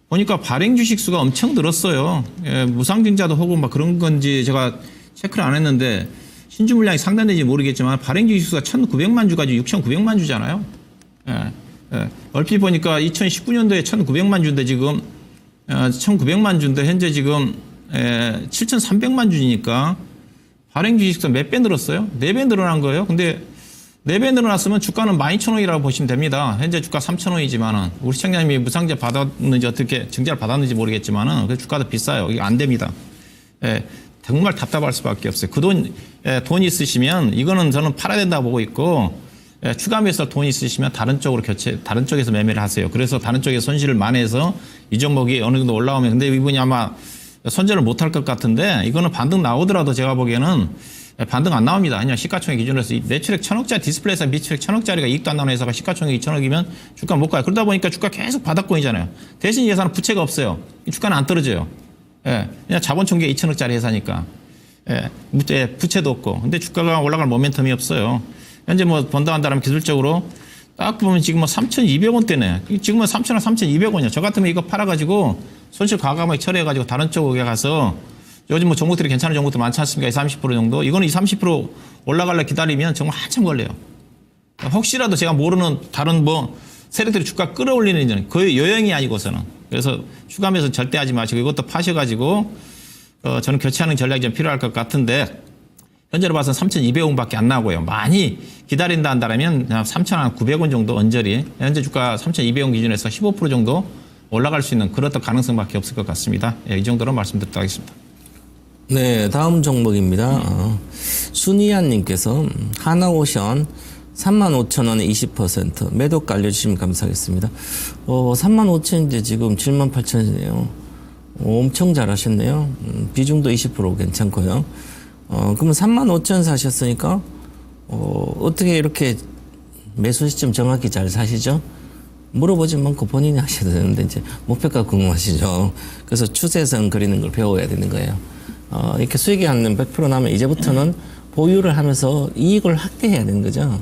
보니까 발행 주식 수가 엄청 늘었어요. 무상증자도 하고 막 그런 건지 제가 체크를 안 했는데 신주 물량이 상당된지 모르겠지만 발행 주식 수가 1,900만 주까지 6,900만 주잖아요. 얼핏 보니까 2019년도에 1,900만 주인데 지금 1,900만 주인데 현재 지금 7,300만 주니까 발행 주식 수가 몇 배 늘었어요? 4배 늘어난 거예요. 근데 4배 늘어났으면 주가는 12,000원이라고 보시면 됩니다. 현재 주가 3,000원이지만은 우리 시청자님이 무상증자 받았는지 어떻게 증자를 받았는지 모르겠지만은 그 주가도 비싸요. 이게 안 됩니다. 정말 답답할 수밖에 없어요. 그 돈 있으시면 이거는 저는 팔아야 된다고 보고 있고 추가 매수할 돈 있으시면 다른 쪽에서 매매를 하세요. 그래서 다른 쪽에 손실을 만회해서 이 종목이 어느 정도 올라오면 근데 이분이 아마 손절을 못할 것 같은데 이거는 반등 나오더라도 제가 보기에는 반등 안 나옵니다. 그냥 시가총액 기준으로 해서 매출액 1,000억짜리 디스플레이에서 매출액 1,000억짜리가 이익도 안 나오는 회사가 시가총액 2,000억이면 주가 못 가요. 그러다 보니까 주가 계속 바닥권이잖아요. 대신 이 회사는 부채가 없어요. 주가는 안 떨어져요. 예, 그냥 자본 총계 2천억짜리 회사니까. 예, 부채도 없고. 근데 주가가 올라갈 모멘텀이 없어요. 현재 뭐 본다 한다면 기술적으로 딱 보면 지금 뭐 3,200원대네. 지금은 3,000원, 3,200원이야. 저 같으면 이거 팔아가지고 손실 과감하게 처리해가지고 다른 쪽에 가서 요즘 뭐 종목들이 괜찮은 종목들 많지 않습니까? 20, 30% 정도. 이거는 20, 30% 올라가려 기다리면 정말 한참 걸려요. 혹시라도 제가 모르는 다른 뭐 세력들이 주가 끌어올리는 일은 거의 여행이 아니고서는. 그래서 추가하면서 절대 하지 마시고 이것도 파셔가지고 저는 교체하는 전략이 좀 필요할 것 같은데 현재로 봐서는 3,200원밖에 안 나오고요. 많이 기다린다 한다면 3,900원 정도 언저리 현재 주가 3,200원 기준에서 15% 정도 올라갈 수 있는 그런 가능성밖에 없을 것 같습니다. 예, 이 정도로 말씀드리도록 하겠습니다. 네, 다음 종목입니다. 순이한님께서 하나오션 35,000원에 20% 매도가 알려주시면 감사하겠습니다. 35,000인데 지금 78,000원이네요. 엄청 잘하셨네요. 비중도 20% 괜찮고요. 그러면 35,000원 사셨으니까 어떻게 이렇게 매수 시점 정확히 잘 사시죠? 물어보지 않고 본인이 하셔야 되는데 이제 목표가 궁금하시죠. 그래서 추세선 그리는 걸 배워야 되는 거예요. 이렇게 수익이 한 100% 나면 이제부터는 보유를 하면서 이익을 확대해야 되는 거죠.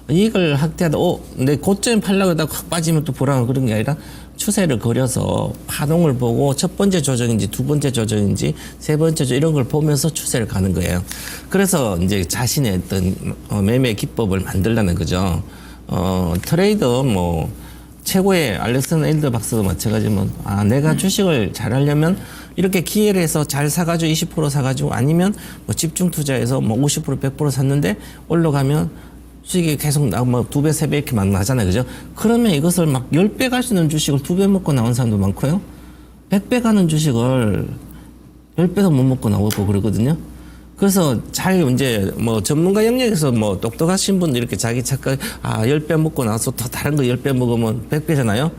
이익을 확대하다, 내 고점에 팔려고 하다가 확 빠지면 또 불안하고 그런 게 아니라 추세를 그려서 파동을 보고 첫 번째 조정인지 두 번째 조정인지 세 번째 조정 이런 걸 보면서 추세를 가는 거예요. 그래서 이제 자신의 어떤 매매 기법을 만들라는 거죠. 트레이드 뭐 최고의 알렉산더 일더 박사도 마찬가지면 내가 주식을 잘 하려면 이렇게 기회를 해서 잘 사가지고 20% 사가지고 아니면 뭐 집중 투자해서 뭐 50% 100% 샀는데 올라가면 수익이 계속 나오고 뭐 2배, 3배 이렇게 막 나잖아요. 그죠? 그러면 이것을 막 10배 갈 수 있는 주식을 2배 먹고 나온 사람도 많고요. 100배 가는 주식을 10배도 못 먹고 나오고 그러거든요. 그래서 잘 이제 뭐 전문가 영역에서 뭐 똑똑하신 분들 이렇게 자기 착각 10배 먹고 나서 또 다른 거 10배 먹으면 100배잖아요.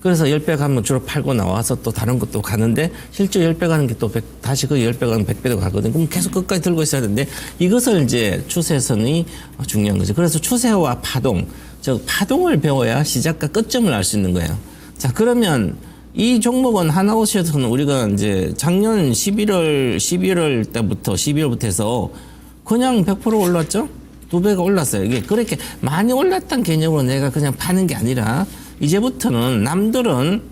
그래서 10배 가면 주로 팔고 나와서 또 다른 것도 가는데 실제 10배 가는 게 또 다시 그 10배 가면 100배도 가거든요. 그럼 계속 끝까지 들고 있어야 되는데 이것을 이제 추세선이 중요한 거죠. 그래서 추세와 파동, 즉 파동을 배워야 시작과 끝점을 알 수 있는 거예요. 자, 그러면 이 종목은 하나오시에서는 우리가 이제 작년 11월 때부터 12월부터 해서 그냥 100% 올랐죠? 2배가 올랐어요. 이게 그렇게 많이 올랐다는 개념으로 내가 그냥 파는 게 아니라 이제부터는 남들은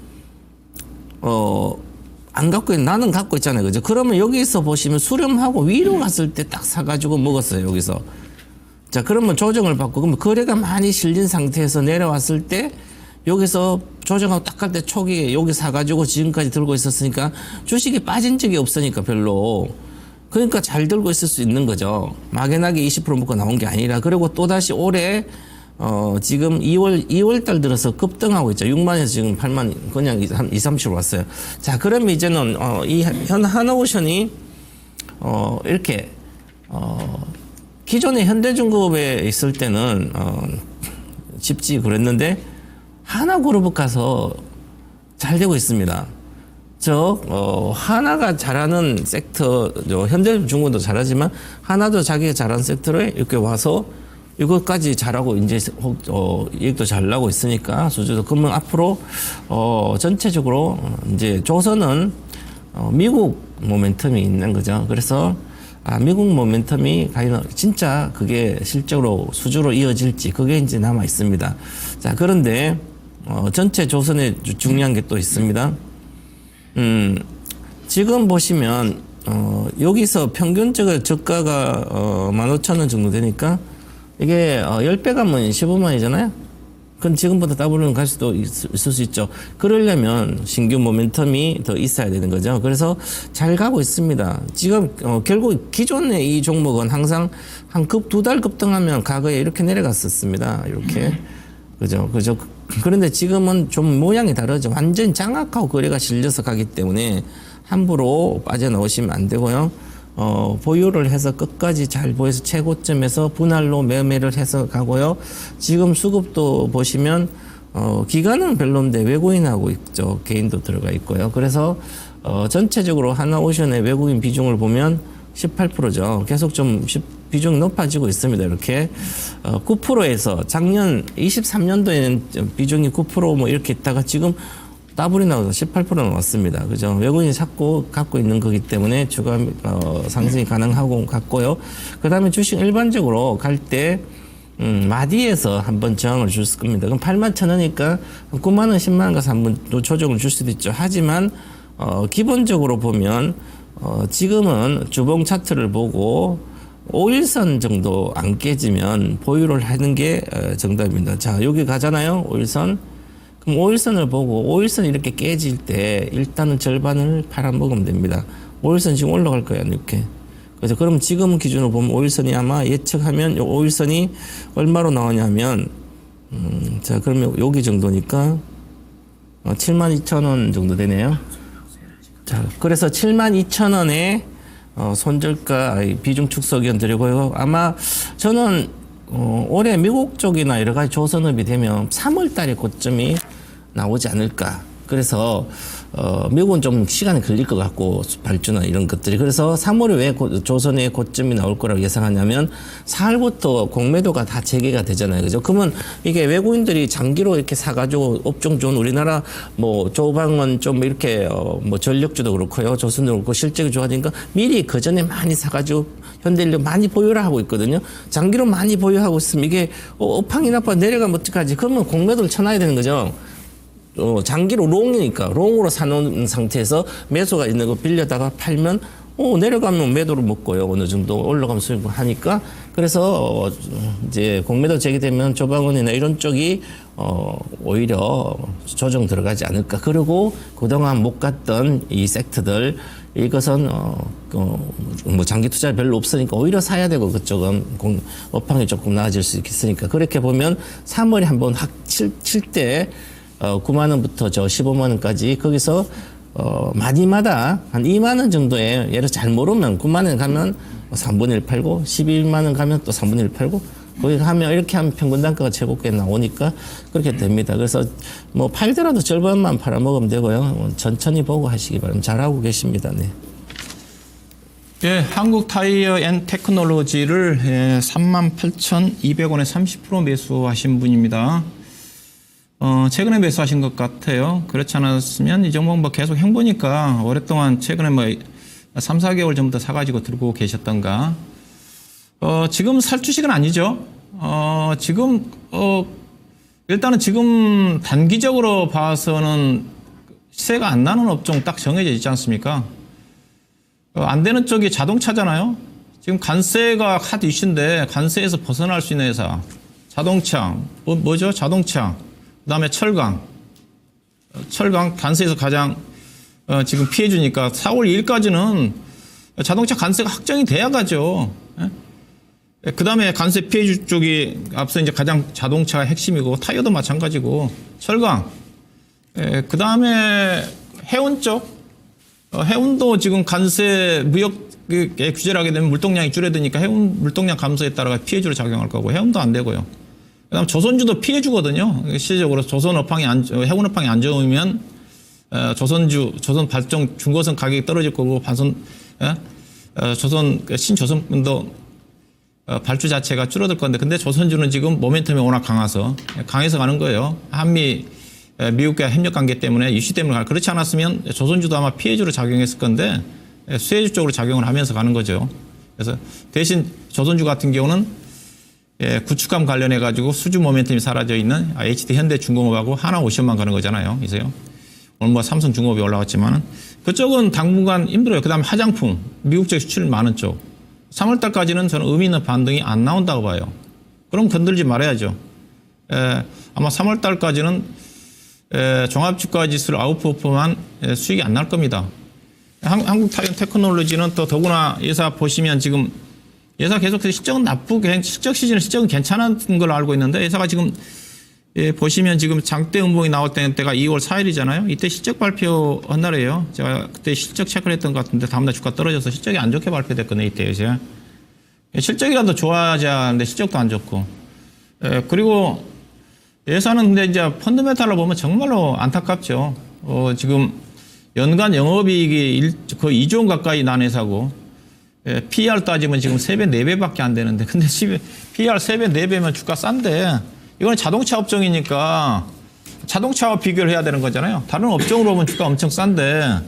안 갖고 나는 갖고 있잖아요. 그죠? 그러면 여기서 보시면 수렴하고 위로 갔을 때 딱 사가지고 먹었어요. 여기서. 자, 그러면 조정을 받고 그러면 거래가 많이 실린 상태에서 내려왔을 때 여기서 조정하고 딱 갈 때 초기에 여기 사가지고 지금까지 들고 있었으니까 주식이 빠진 적이 없으니까 별로. 그러니까 잘 들고 있을 수 있는 거죠. 막연하게 20% 먹고 나온 게 아니라. 그리고 또다시 올해 지금 2월 달 들어서 급등하고 있죠. 6만에서 지금 8만 그냥 한 2, 30% 왔어요. 자, 그러면 이제는 이 하나오션이 이렇게 기존의 현대중공업에 있을 때는 집지 그랬는데 하나그룹 가서 잘 되고 있습니다. 하나가 잘하는 섹터, 현대중공업도 잘하지만 하나도 자기가 잘하는 섹터에 이렇게 와서 이것까지 잘하고 이제 이익도 잘 나고 있으니까 수주도 그러면 앞으로 전체적으로 이제 조선은 미국 모멘텀이 있는 거죠. 그래서 미국 모멘텀이 과연 진짜 그게 실적으로 수주로 이어질지 그게 이제 남아 있습니다. 자, 그런데 전체 조선에 중요한 게 또 있습니다. 지금 보시면 여기서 평균적으로 저가가 15,000원 정도 되니까 이게 10배 가면 15만이잖아요. 그럼 지금보다 더블은 갈 수도 있을 수 있죠. 그러려면 신규 모멘텀이 더 있어야 되는 거죠. 그래서 잘 가고 있습니다. 지금 결국 기존의 이 종목은 항상 한 2달 급등하면 과거에 이렇게 내려갔었습니다. 이렇게. 그죠. 그런데 지금은 좀 모양이 다르죠. 완전 장악하고 거래가 실려서 가기 때문에 함부로 빠져나오시면 안 되고요. 보유를 해서 끝까지 잘 보여서 최고점에서 분할로 매매를 해서 가고요. 지금 수급도 보시면 기관은 별로인데 외국인하고 있죠. 개인도 들어가 있고요. 그래서 전체적으로 하나오션의 외국인 비중을 보면 18%죠. 계속 좀 비중이 높아지고 있습니다. 이렇게 9%에서 작년 23년도에는 비중이 9% 뭐 이렇게 있다가 지금 더블이 나와서 18% 나왔습니다. 그죠? 외국인이 자꾸 갖고 있는 거기 때문에 주가 상승이 가능하고 같고요. 그 다음에 주식 일반적으로 갈 때 마디에서 한번 저항을 줄 겁니다. 그럼 81,000원이니까 9만원, 10만원 가서 한번 또 조정을 줄 수도 있죠. 하지만 기본적으로 보면 지금은 주봉 차트를 보고 5일선 정도 안 깨지면 보유를 하는 게 정답입니다. 자, 여기 가잖아요. 5일선. 그럼 5일선을 보고 5일선 이렇게 깨질 때 일단은 절반을 팔아먹으면 됩니다. 5일선 지금 올라갈 거예요. 이렇게. 그래서 그럼 지금 기준으로 보면 5일선이 아마 예측하면 5일선이 얼마로 나오냐면 자, 그러면 여기 정도니까 72,000원 정도 되네요. 자, 그래서 72,000원에 손절가 비중 축소 의견 드리고요. 아마 저는 올해 미국 쪽이나 여러 가지 조선업이 되면 3월 달에 고점이 나오지 않을까. 그래서 미국은 좀 시간이 걸릴 것 같고 발주나 이런 것들이. 그래서 3월에 왜 조선의 고점이 나올 거라고 예상하냐면 4월부터 공매도가 다 재개가 되잖아요. 그죠? 그러면 이게 외국인들이 장기로 이렇게 사가지고 업종 좋은 우리나라 뭐 조방은 좀 이렇게 뭐 전력주도 그렇고요. 조선도 그렇고 실적이 좋아지니까 미리 그 전에 많이 사가지고 현대인력 많이 보유를 하고 있거든요. 장기로 많이 보유하고 있으면 이게 업황이 나빠 내려가면 어떡하지? 그러면 공매도를 쳐놔야 되는 거죠. 장기로 롱이니까 롱으로 사놓은 상태에서 매수가 있는 거 빌려다가 팔면 내려가면 매도를 먹고요. 어느 정도 올라가면 수익을 하니까. 그래서 이제 공매도 제기되면 조방원이나 이런 쪽이 오히려 조정 들어가지 않을까. 그리고 그동안 못 갔던 이 섹터들 이것은 뭐 장기 투자 별로 없으니까 오히려 사야 되고 그쪽은 업황이 조금 나아질 수 있으니까. 그렇게 보면 3월에 한번 칠 때 9만 원부터 15만 원까지 거기서 마디마다 한 2만 원 정도에 예를 잘 모르면 9만 원 가면 3분의 1 팔고 11만 원 가면 또 3분의 1 팔고 거기 하면 이렇게 하면 평균 단가가 최고가 나오니까 그렇게 됩니다. 그래서 뭐 팔더라도 절반만 팔아먹으면 되고요. 천천히 보고 하시기 바랍니다. 잘하고 계십니다. 네. 예, 한국 타이어 앤 테크놀로지를 38,200원에 30% 매수하신 분입니다. 최근에 매수하신 것 같아요. 그렇지 않았으면 이 종목 뭐 계속 행보니까 오랫동안 최근에 뭐 3, 4개월 전부터 사가지고 들고 계셨던가. 지금 살 주식은 아니죠. 일단은 지금 단기적으로 봐서는 시세가 안 나는 업종 딱 정해져 있지 않습니까? 안 되는 쪽이 자동차잖아요. 지금 관세가 핫 이슈인데 관세에서 벗어날 수 있는 회사. 자동차, 뭐죠? 자동차. 그 다음에 철강 관세에서 가장 지금 피해주니까 4월 2일까지는 자동차 관세가 확정이 돼야 가죠. 그 다음에 관세 피해주 쪽이 앞서 이제 가장 자동차가 핵심이고 타이어도 마찬가지고 철강. 그 다음에 해운 쪽. 해운도 지금 관세 무역에 규제를 하게 되면 물동량이 줄어드니까 해운 물동량 감소에 따라 피해주로 작용할 거고 해운도 안 되고요. 그다음 조선주도 피해주거든요. 실질적으로 조선 업황이 해운 업황이 안 좋으면 조선 발전 중고선 가격이 떨어질 거고 신조선도 발주 자체가 줄어들 건데 근데 조선주는 지금 모멘텀이 워낙 강해서 가는 거예요. 한미 미국과 협력 관계 때문에 이슈 때문에 그렇지 않았으면 조선주도 아마 피해주로 작용했을 건데 수혜주 쪽으로 작용을 하면서 가는 거죠. 그래서 대신 조선주 같은 경우는 구축감 관련해가지고 수주 모멘텀이 사라져 있는 HD 현대중공업하고 하나오션만 가는 거잖아요. 이제요. 오늘 뭐 삼성중공업이 올라왔지만은 그쪽은 당분간 힘들어요. 그 다음에 화장품, 미국 쪽 수출 많은 쪽. 3월달까지는 저는 의미 있는 반등이 안 나온다고 봐요. 그럼 건들지 말아야죠. 아마 3월달까지는 종합주가지수를 아웃퍼폼한 수익이 안 날 겁니다. 한국 타이어 테크놀로지는 또 더구나 예사 보시면 지금 예사 계속해서 실적은 나쁘게, 실적 시즌은 실적은 괜찮은 걸로 알고 있는데 예사가 지금 보시면 지금 장대 음봉이 나올 때가 2월 4일이잖아요. 이때 실적 발표한 날이에요. 제가 그때 실적 체크를 했던 것 같은데 다음날 주가 떨어져서 실적이 안 좋게 발표됐거든요. 이때 제가. 실적이라도 좋아져야 하는데 실적도 안 좋고. 그리고 예사는 근데 이제 펀드메탈로 보면 정말로 안타깝죠. 지금 연간 영업이익이 거의 2조 원 가까이 난 회사고 PER 따지면 지금 3배, 4배밖에 안 되는데 근데 PER 3배, 4배면 주가 싼데 이거는 자동차 업종이니까 자동차와 비교를 해야 되는 거잖아요. 다른 업종으로 보면 주가 엄청 싼데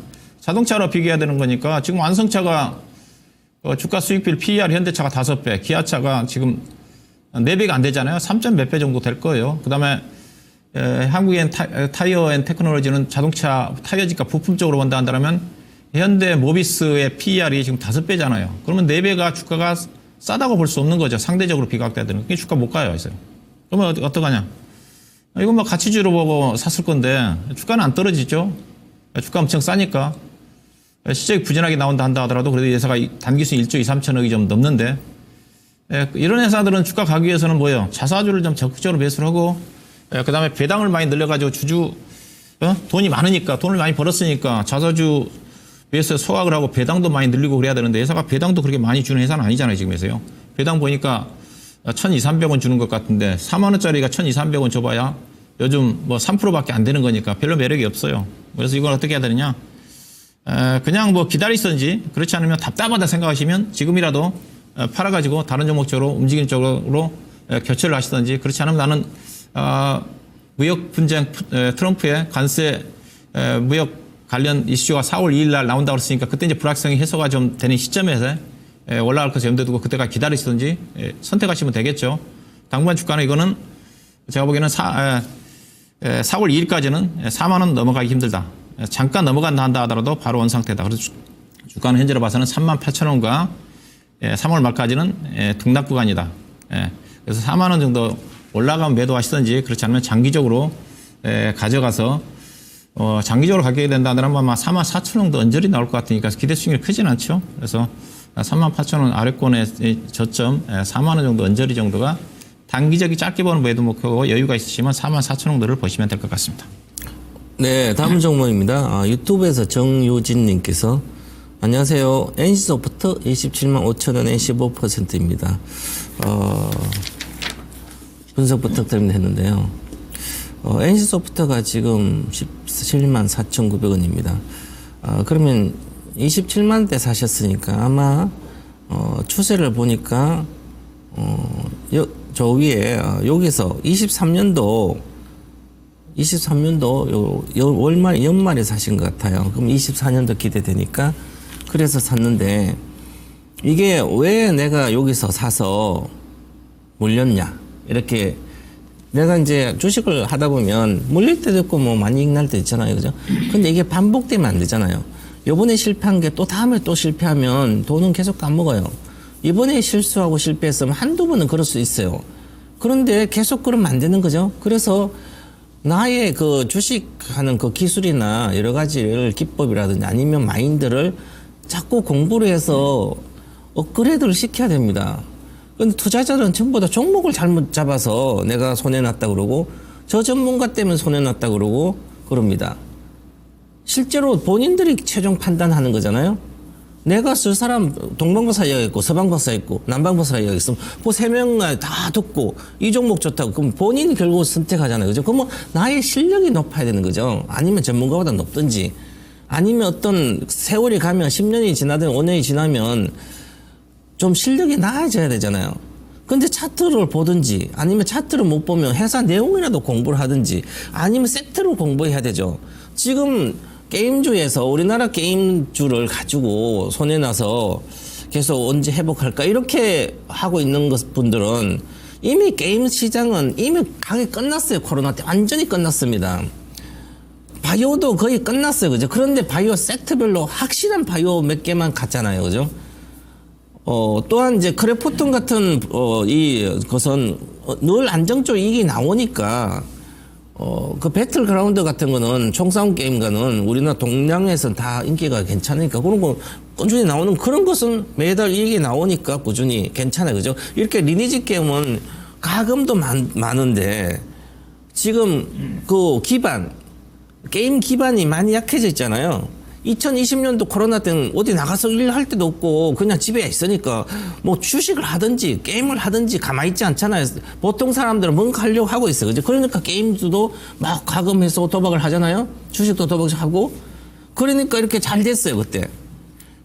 자동차로 비교해야 되는 거니까 지금 완성차가 주가 수익비율 PER 현대차가 5배, 기아차가 지금 4배가 안 되잖아요. 3점 몇 배 정도 될 거예요. 그 다음에 한국엔 타이어 앤 테크놀로지는 자동차 타이어지가 부품 쪽으로 본다 한다면 현대 모비스의 PER이 지금 5배잖아요. 그러면 4배가 주가가 싸다고 볼 수 없는 거죠. 상대적으로 비교할 때는. 그게 주가 못 가요. 그러면 어떡하냐. 이건 뭐 가치주로 보고 샀을 건데 주가는 안 떨어지죠. 주가 엄청 싸니까. 실적이 부진하게 나온다 한다 하더라도 그래도 회사가 단기순 1조 2, 3천억이 좀 넘는데 이런 회사들은 주가 가기 위해서는 뭐예요? 자사주를 좀 적극적으로 매수를 하고 그 다음에 배당을 많이 늘려가지고 돈이 많으니까 돈을 많이 벌었으니까 자사주 매수에 소각을 하고 배당도 많이 늘리고 그래야 되는데 회사가 배당도 그렇게 많이 주는 회사는 아니잖아요. 지금 회사요. 배당 보니까 1,200~1,300원 주는 것 같은데 4만 원짜리가 1,200~1,300원 줘봐야 요즘 뭐 3%밖에 안 되는 거니까 별로 매력이 없어요. 그래서 이걸 어떻게 해야 되느냐? 그냥 뭐 기다리시든지 그렇지 않으면 답답하다 생각하시면 지금이라도 팔아가지고 다른 종목 쪽으로 움직이는 쪽으로 교체를 하시든지 그렇지 않으면 나는 무역 분쟁 트럼프의 관세 무역 관련 이슈가 4월 2일 날 나온다고 그랬으니까 그때 이제 불확실성이 해소가 좀 되는 시점에서 올라갈 것을 염두에 두고 그때까지 기다리시든지 선택하시면 되겠죠. 당분 주가는 이거는 제가 보기에는 4월 2일까지는 4만 원 넘어가기 힘들다. 잠깐 넘어간다 한다 하더라도 바로 원 상태다. 그래서 주가는 현재로 봐서는 38,000원과 3월 말까지는 등락 구간이다. 그래서 4만 원 정도 올라가면 매도하시든지 그렇지 않으면 장기적으로 가져가서 장기적으로 가게 된다 하더라도 아마 44,000원 정도 언저리 나올 것 같으니까 기대 수익률이 크진 않죠. 그래서 38,000원 아래권의 저점 4만 원 정도 언저리 정도가 단기적인 짧게 보는 매도 목표고 여유가 있으시면 44,000원 정도를 보시면 될 것 같습니다. 네, 다음 종목입니다. 유튜브에서 정유진님께서 안녕하세요. NC소프트 27만 5천 원에 15%입니다. 분석 부탁드립니다 했는데요. NC소프트가 지금 17만 4,900원입니다. 그러면 27만 대 사셨으니까 아마 추세를 보니까 저 위에 여기서 23년도 연말에 사신 것 같아요. 그럼 24년도 기대되니까 그래서 샀는데 이게 왜 내가 여기서 사서 몰렸냐 이렇게 내가 이제 주식을 하다 보면 물릴 때도 있고 뭐 많이 익날 때 있잖아요. 그죠? 근데 이게 반복되면 안 되잖아요. 요번에 실패한 게 또 다음에 또 실패하면 돈은 계속 까먹어요. 이번에 실수하고 실패했으면 한두 번은 그럴 수 있어요. 그런데 계속 그러면 안 되는 거죠. 그래서 나의 그 주식하는 그 기술이나 여러 가지를 기법이라든지 아니면 마인드를 자꾸 공부를 해서 업그레이드를 시켜야 됩니다. 근데 투자자들은 전부 다 종목을 잘못 잡아서 내가 손해났다 그러고 저 전문가 때문에 손해났다 그러고 그럽니다. 실제로 본인들이 최종 판단하는 거잖아요. 내가 쓸 사람 동방박사 이야기 있고 서방박사 있고 남방박사 이야기 있으면 그 세 명 다 듣고 이 종목 좋다고 그럼 본인이 결국 선택하잖아요. 그죠? 그러면 나의 실력이 높아야 되는 거죠. 아니면 전문가보다 높든지 아니면 어떤 세월이 가면 10년이 지나든 5년이 지나면 좀 실력이 나아져야 되잖아요. 근데 차트를 보든지 아니면 차트를 못 보면 회사 내용이라도 공부를 하든지 아니면 섹터를 공부해야 되죠. 지금 게임주에서 우리나라 게임주를 가지고 손해나서 계속 언제 회복할까 이렇게 하고 있는 분들은 이미 게임 시장은 이미 가격이 끝났어요. 코로나 때 완전히 끝났습니다. 바이오도 거의 끝났어요. 그죠? 그런데 바이오 섹터별로 확실한 바이오 몇 개만 갔잖아요. 그죠? 또한 이제 크래프톤 같은 이것은 늘 안정적 이익이 나오니까 그 배틀그라운드 같은 거는 총싸움 게임과는 우리나라 동양에서 다 인기가 괜찮으니까 그런 거 꾸준히 나오는 그런 것은 매달 이익이 나오니까 꾸준히 괜찮아요. 그죠? 이렇게 리니지 게임은 가금도 많은데 지금 그 게임 기반이 많이 약해져 있잖아요. 2020년도 코로나 때는 어디 나가서 일할 데도 없고 그냥 집에 있으니까 뭐 주식을 하든지 게임을 하든지 가만히 있지 않잖아요. 보통 사람들은 뭔가 하려고 하고 있어요. 그죠? 그러니까 게임도 막 가금해서 도박을 하잖아요. 주식도 도박하고. 그러니까 이렇게 잘 됐어요, 그때.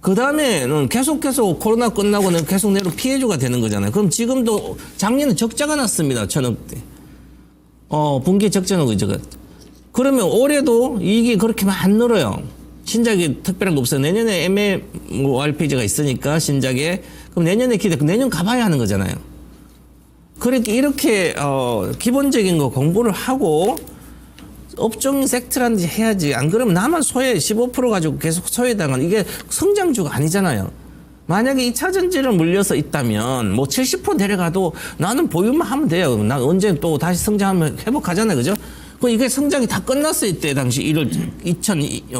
그 다음에는 계속 코로나 끝나고는 계속 내로 피해주가 되는 거잖아요. 그럼 지금도 작년에 적자가 났습니다. 1,000억대. 분기 적자는 그죠? 그러면 올해도 이익이 그렇게 안 늘어요. 신작이 특별한 거 없어요. 내년에 MMORPG가 있으니까 신작에 그럼 내년에 내년 가봐야 하는 거잖아요. 그러니까 이렇게 기본적인 거 공부를 하고 업종 섹터라든지 해야지. 안 그러면 나만 소외 15% 가지고 계속 소외당한 이게 성장주가 아니잖아요. 만약에 2차 전지를 물려서 있다면 뭐 70% 내려가도 나는 보유만 하면 돼요. 난 언제 또 다시 성장하면 회복하잖아요. 그죠? 그 이게 성장이 다 끝났을 때 당시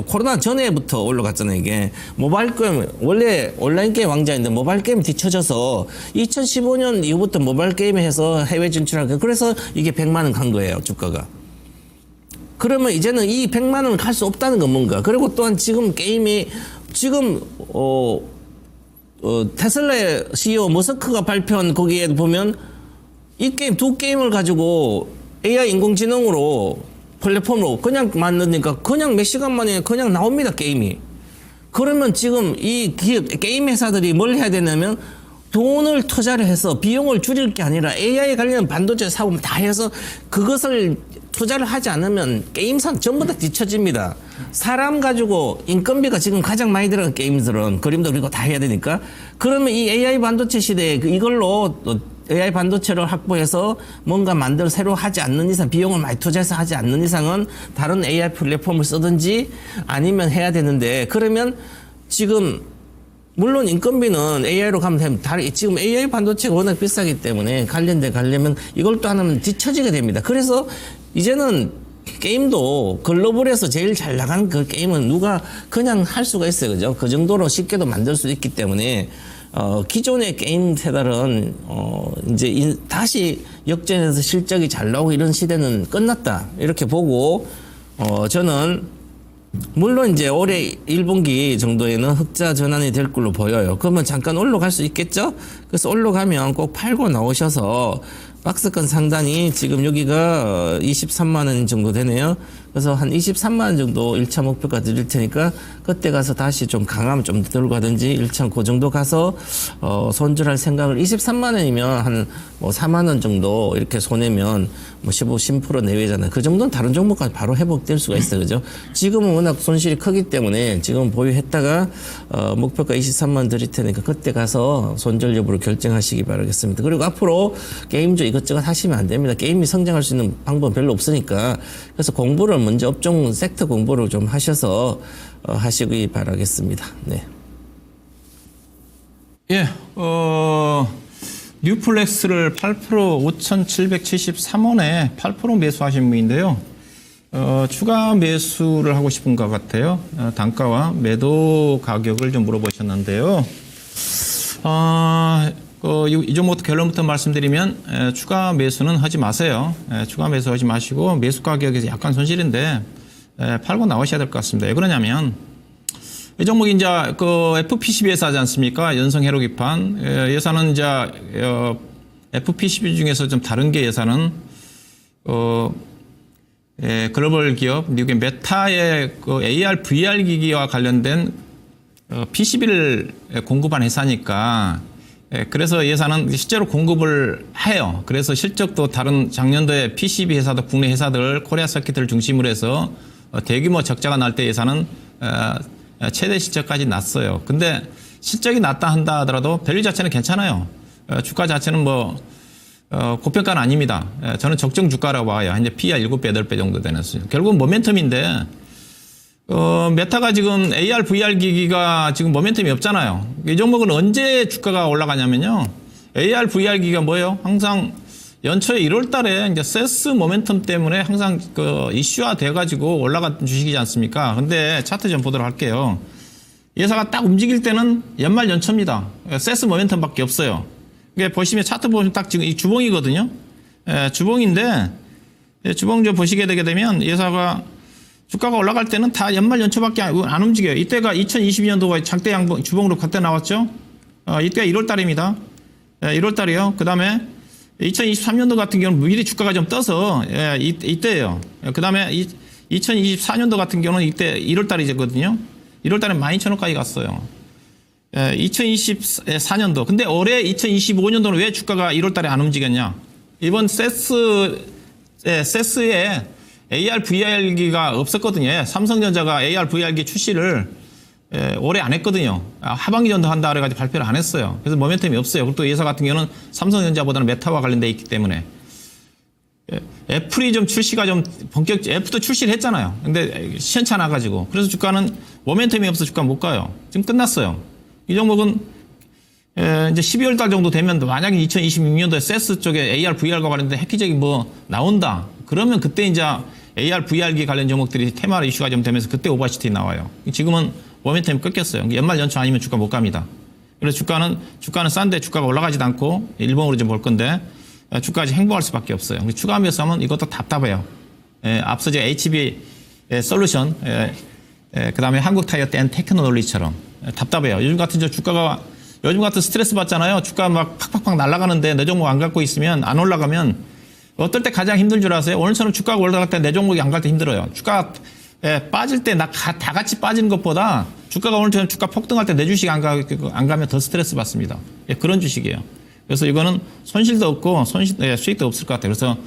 코로나 전에부터 올라갔잖아요. 이게 모바일 게임 원래 온라인 게임 왕자인데 모바일 게임 뒤쳐져서 2015년 이후부터 모바일 게임에 해서 해외 진출하고 그래서 이게 100만 원 간 거예요. 주가가. 그러면 이제는 이 100만 원을 갈 수 없다는 건 뭔가. 그리고 또한 지금 게임이 지금 테슬라의 CEO 머스크가 발표한 거기에 보면 이 게임 두 게임을 가지고 AI 인공지능으로 플랫폼으로 그냥 만드니까 그냥 몇 시간 만에 그냥 나옵니다. 게임이. 그러면 지금 이 게임 회사들이 뭘 해야 되냐면 돈을 투자를 해서 비용을 줄일 게 아니라 AI 관련 반도체 사업 다 해서 그것을 투자를 하지 않으면 게임산 전부 다 뒤처집니다. 사람 가지고 인건비가 지금 가장 많이 들어간 게임들은 그림도 그리고 다 해야 되니까 그러면 이 AI 반도체 시대에 이걸로 AI 반도체를 확보해서 뭔가 새로 하지 않는 이상 비용을 많이 투자해서 하지 않는 이상은 다른 AI 플랫폼을 쓰든지 아니면 해야 되는데 그러면 지금 물론 인건비는 AI로 가면 되면 지금 AI 반도체가 워낙 비싸기 때문에 가려면 이걸 또 하면 뒤처지게 됩니다. 그래서 이제는 게임도 글로벌에서 제일 잘 나가는 그 게임은 누가 그냥 할 수가 있어요. 그죠? 그 정도로 쉽게도 만들 수 있기 때문에 기존의 게임 세달은 이제 다시 역전해서 실적이 잘 나오고 이런 시대는 끝났다. 이렇게 보고 저는 물론 이제 올해 1분기 정도에는 흑자 전환이 될 걸로 보여요. 그러면 잠깐 올라갈 수 있겠죠? 그래서 올라가면 꼭 팔고 나오셔서 박스권 상단이 지금 여기가 23만 원 정도 되네요. 그래서 한 23만 원 정도 1차 목표가 드릴 테니까 그때 가서 다시 좀 강하면 좀 들고 가든지 1차 그 정도 가서 손절할 생각을 23만 원이면 한 뭐 4만 원 정도 이렇게 손해면 뭐 10% 내외잖아요. 그 정도는 다른 종목까지 바로 회복될 수가 있어요. 그죠? 지금은 워낙 손실이 크기 때문에 지금 보유했다가 목표가 23만 원 드릴 테니까 그때 가서 손절 여부를 결정하시기 바라겠습니다. 그리고 앞으로 게임주 이것저것 하시면 안 됩니다. 게임이 성장할 수 있는 방법은 별로 없으니까 그래서 공부를 먼저 업종 섹터 공부를 좀 하셔서 하시기 바라겠습니다. 네. 예, 뉴플렉스를 8% 5,773원에 8% 매수하신 분인데요. 추가 매수를 하고 싶은 것 같아요. 단가와 매도 가격을 좀 물어보셨는데요. 이 종목부터 결론부터 말씀드리면 추가 매수는 하지 마세요. 추가 매수하지 마시고 매수 가격에서 약간 손실인데 팔고 나오셔야 될 것 같습니다. 왜 그러냐면 이 종목이 이제 그 FPCB 회사지 않습니까? 연성 회로기판 회사는 이제 FPCB 중에서 좀 다른 게 회사는 글로벌 기업 미국의 메타의 그 AR, VR 기기와 관련된 PCB를 공급한 회사니까 그래서 예산은 실제로 공급을 해요. 그래서 실적도 다른 작년도에 PCB 회사도 국내 회사들 코리아 서킷을 중심으로 해서 대규모 적자가 날 때 예산은 최대 실적까지 났어요. 근데 실적이 낮다 한다 하더라도 밸류 자체는 괜찮아요. 주가 자체는 뭐 고평가는 아닙니다. 저는 적정 주가라고 봐요. 이제 PER 7배, 8배 정도 되는 수준. 결국은 모멘텀인데 메타가 지금 AR, VR 기기가 지금 모멘텀이 없잖아요. 이 종목은 언제 주가가 올라가냐면요. AR, VR 기기가 뭐예요? 항상 연초에 1월 달에 이제 세스 모멘텀 때문에 항상 그 이슈화 돼가지고 올라간 주식이지 않습니까? 근데 차트 좀 보도록 할게요. 이 회사가 딱 움직일 때는 연말 연초입니다. 세스 모멘텀밖에 없어요. 이게 보시면 차트 보시면 딱 지금 이 주봉이거든요. 주봉인데 주봉 좀 보시게 되게 되면 이 회사가 주가가 올라갈 때는 다 연말 연초밖에 안 움직여요. 이때가 2022년도가 장대 양봉 주봉으로 그때 나왔죠. 이때가 1월 달입니다. 1월 달이요. 그 다음에 2023년도 같은 경우는 미리 주가가 좀 떠서 이때예요. 그 다음에 2024년도 같은 경우는 이때 1월 달이거든요. 1월 달에 12,000원까지 갔어요. 2024년도. 근데 올해 2025년도는 왜 주가가 1월 달에 안 움직였냐? 이번 세스에 AR, VR기가 없었거든요. 삼성전자가 AR, VR기 출시를 올해 안 했거든요. 하반기 정도 한다 그래가지고 발표를 안 했어요. 그래서 모멘텀이 없어요. 그리고 또 예사 같은 경우는 삼성전자보다는 메타와 관련돼 있기 때문에. 애플이 좀 출시가 좀 애플도 출시를 했잖아요. 근데 시원치 않아가지고. 그래서 주가는 모멘텀이 없어 주가 못 가요. 지금 끝났어요. 이 종목은 이제 12월 달 정도 되면 만약에 2026년도에 세스 쪽에 AR, VR과 관련된 획기적인 뭐 나온다. 그러면 그때 이제 AR, VR기 관련 종목들이 테마 이슈가 좀 되면서 그때 오버시티 나와요. 지금은 모멘텀이 끊겼어요. 연말 연초 아니면 주가 못 갑니다. 그래서 주가는 싼데 주가가 올라가지도 않고 일봉으로 좀 볼 건데 주가까지 행보할 수밖에 없어요. 추가하면서 하면 이것도 답답해요. 앞서 제가 HB 솔루션, 그 다음에 한국타이어 땐 테크놀로지처럼 답답해요. 요즘 같은 주가가 요즘 같은 스트레스 받잖아요. 주가 막 팍팍팍 날아가는데 내 종목 안 갖고 있으면 안 올라가면 어떨 때 가장 힘든 줄 아세요? 오늘처럼 주가가 올라갈 때 내 종목이 안 갈 때 힘들어요. 주가 빠질 때 다 같이 빠지는 것보다 주가가 오늘처럼 주가 폭등할 때 내 주식 안 가면 더 스트레스 받습니다. 그런 주식이에요. 그래서 이거는 손실도 없고 수익도 없을 것 같아요. 그래서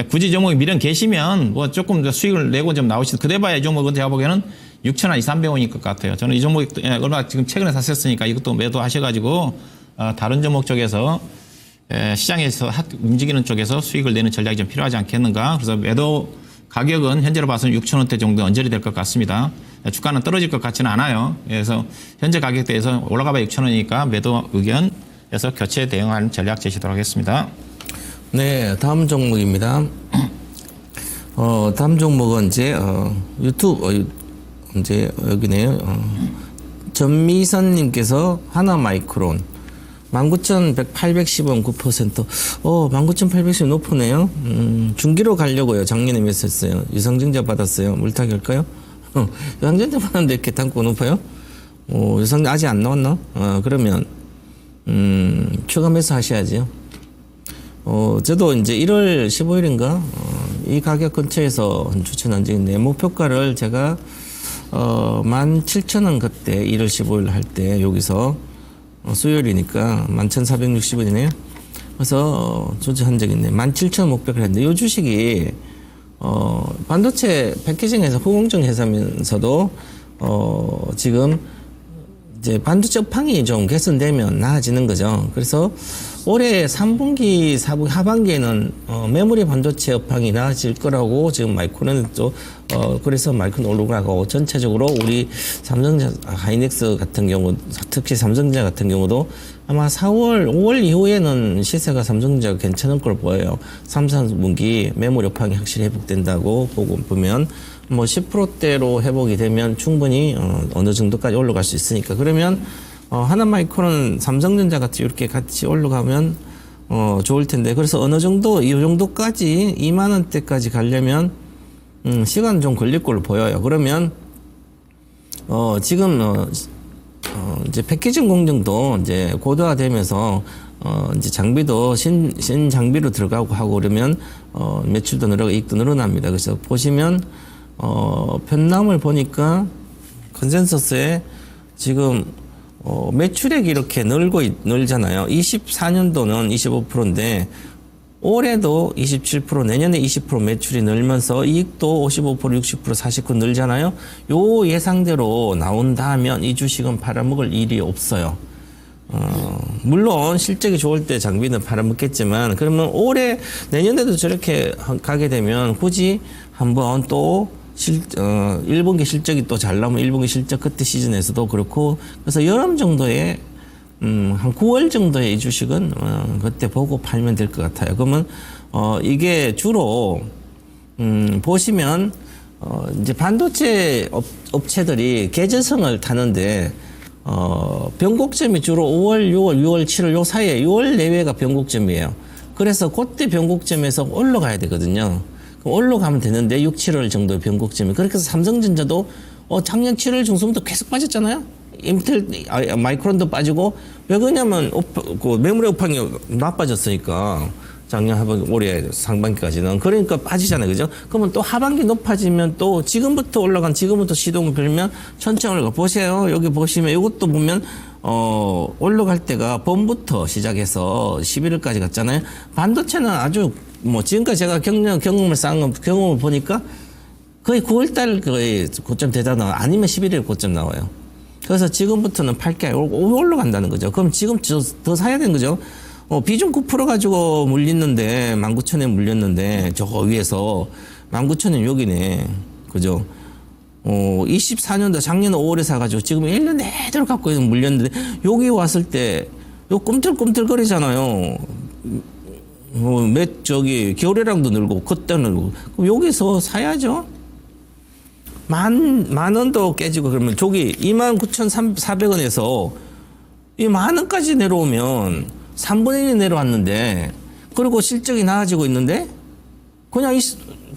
굳이 종목이 미련 계시면 뭐 조금 수익을 내고 좀 나오시도 그래봐야 이 종목은 제가 보기에는 6,000원, 2,300원일 것 같아요. 저는 이 종목이 얼마 지금 최근에 샀었으니까 이것도 매도하셔가지고 다른 종목 쪽에서 시장에서 움직이는 쪽에서 수익을 내는 전략이 좀 필요하지 않겠는가. 그래서 매도 가격은 현재로 봐서는 6,000원대 정도 언저리 될 것 같습니다. 주가는 떨어질 것 같지는 않아요. 그래서 현재 가격대에서 올라가봐야 6,000원이니까 매도 의견에서 교체 대응하는 전략 제시도록 하겠습니다. 네, 다음 종목입니다. 다음 종목은 이제 유튜브 이제 여기네요. 전미선님께서 하나마이크론 19,810원 9%. 19,810원 높으네요. 중기로 가려고요. 작년에 몇 했어요? 유상증자 받았어요. 물타기 할까요? 유상증자 받았는데 이렇게 단가 높아요? 유상증자 아직 안 나왔나? 그러면 추가 매수 하셔야죠. 저도 이제 1월 15일인가 이 가격 근처에서 추천한 적이 있네요. 목표가를 제가 17,000원 그때 1월 15일 할 때 여기서 수요일이니까 11,460원이네요. 그래서 조정한 적이 있네요. 17,000원 목표를 했는데 이 주식이 반도체 패키징에서 후공정 회사면서도 지금 이제 반도체 업황이 좀 개선되면 나아지는 거죠. 그래서 올해 3분기, 4분기, 하반기에는 메모리 반도체 업황이 나아질 거라고 지금 마이크론은 또 그래서 마이크론 오르고 전체적으로 우리 삼성전자, 하이닉스 같은 경우, 특히 삼성전자 같은 경우도 아마 4월, 5월 이후에는 시세가 삼성전자가 괜찮을 걸 보여요. 3, 4분기 메모리 업황이 확실히 회복된다고 보면 뭐 10%대로 회복이 되면 충분히 어느 정도까지 올라갈 수 있으니까. 그러면 하나마이크론, 삼성전자 같이 이렇게 같이 올라가면 좋을 텐데. 그래서 어느 정도 이 정도까지 2만 원대까지 가려면 시간 좀 걸릴 걸로 보여요. 그러면 지금 이제 패키징 공정도 이제 고도화되면서 이제 장비도 신 장비로 들어가고 하고 그러면 매출도 늘어나고 이익도 늘어납니다. 그래서 보시면 편남을 보니까 컨센서스에 지금 매출액이 이렇게 늘잖아요. 24년도는 25%인데 올해도 27%, 내년에 20% 매출이 늘면서 이익도 55%, 60%, 49% 늘잖아요. 요 예상대로 나온다면 이 주식은 팔아먹을 일이 없어요. 물론 실적이 좋을 때 장비는 팔아먹겠지만 그러면 올해 내년에도 저렇게 가게 되면 굳이 한번 또 1분기 실적이 또 잘 나오면 1분기 실적 그때 시즌에서도 그렇고 그래서 여름 정도에 한 9월 정도에 이 주식은 그때 보고 팔면 될 것 같아요. 그러면 이게 주로 보시면 이제 반도체 업체들이 계절성을 타는데 변곡점이 주로 5월, 6월, 6월, 7월 요 사이에 6월 내외가 변곡점이에요. 그래서 그때 변곡점에서 올라가야 되거든요. 올라가면 되는데 6, 7월 정도의 변곡점이. 그렇게 해서 삼성전자도 작년 7월 중순부터 계속 빠졌잖아요. 인텔, 마이크론도 빠지고 왜 그러냐면 그 메모리 업황이 나빠졌으니까 작년 하반기 올해 상반기까지는 그러니까 빠지잖아요. 그죠? 그러면 또 하반기 높아지면 또 지금부터 시동을 걸면 천천히 올라가. 보세요. 여기 보시면 이것도 보면 올라갈 때가 봄부터 시작해서 11월까지 갔잖아요. 반도체는 아주 지금까지 제가 경험을 보니까 거의 9월달 거의 고점 되잖아. 아니면 11일 고점 나와요. 그래서 지금부터는 팔 게 올라간다는 거죠. 그럼 지금 더 사야 되는 거죠. 비중 9% 가지고 물렸는데 19,000에 물렸는데 저 위에서 19,000엔 여기네. 그죠? 24년도 작년 5월에 사가지고 지금 1년 내도록 갖고 있는 물렸는데 여기 왔을 때 요 꿈틀꿈틀거리잖아요. 겨울에랑도 늘고 그때 늘고 그럼 여기서 사야죠. 만 원도 깨지고 그러면 저기 29,400원에서 이 만 원까지 내려오면 3분의 1이 내려왔는데 그리고 실적이 나아지고 있는데 그냥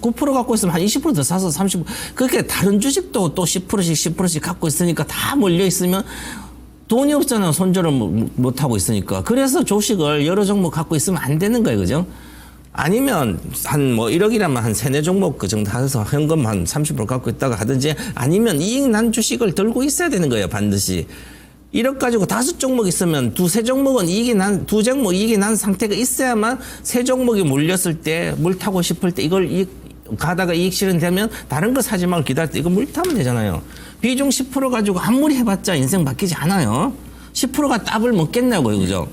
9% 갖고 있으면 한 20% 더 사서 30% 그렇게 다른 주식도 또 10%씩 갖고 있으니까 다 몰려 있으면 돈이 없잖아요. 손절을 못 하고 있으니까. 그래서 주식을 여러 종목 갖고 있으면 안 되는 거예요. 그죠? 아니면 한 뭐 1억이라면 한 3-4종목 그 정도 해서 현금 한 30% 갖고 있다가 하든지 아니면 이익 난 주식을 들고 있어야 되는 거예요. 반드시. 1억 가지고 5종목 있으면 2-3종목은 두 종목 이익이 난 상태가 있어야만 3종목이 몰렸을 때 물 타고 싶을 때 이걸 가다가 이익 실현되면 다른 거 사지 말고 기다릴 때 이거 물 타면 되잖아요. 비중 10% 가지고 아무리 해봤자 인생 바뀌지 않아요. 10%가 답을 먹겠냐고요. 그죠?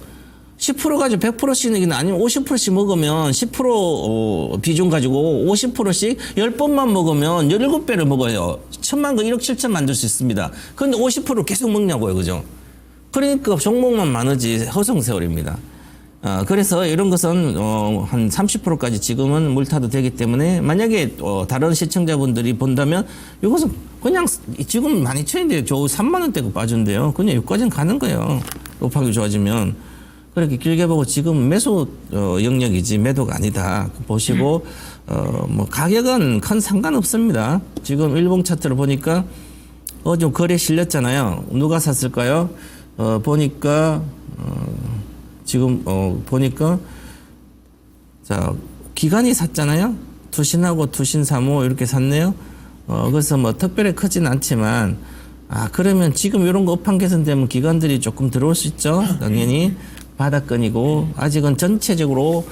10% 가지고 100%씩 내기는 아니면 50%씩 먹으면 10% 비중 가지고 50%씩 10번만 먹으면 17배를 먹어요. 1,000만 거 1억 7천 만들 수 있습니다. 그런데 50% 계속 먹냐고요. 그죠? 그러니까 종목만 많으지 허송세월입니다. 그래서 이런 것은 한 30%까지 지금은 물타도 되기 때문에 만약에 다른 시청자분들이 본다면 이것은 그냥 지금 12,000인데 저 3만 원대가 빠진대요. 그냥 여기까지는 가는 거예요. 곱하기 좋아지면. 그렇게 길게 보고 지금 매수 영역이지 매도가 아니다. 보시고 뭐 가격은 큰 상관없습니다. 지금 일봉 차트를 보니까 좀 거래 실렸잖아요. 누가 샀을까요? 보니까 지금 보니까 자 기관이 샀잖아요. 투신하고 투신 3호 이렇게 샀네요. 그래서 뭐 특별히 크진 않지만 그러면 지금 이런 거 업황 개선되면 기관들이 조금 들어올 수 있죠. 당연히 바닥권이고 아직은 전체적으로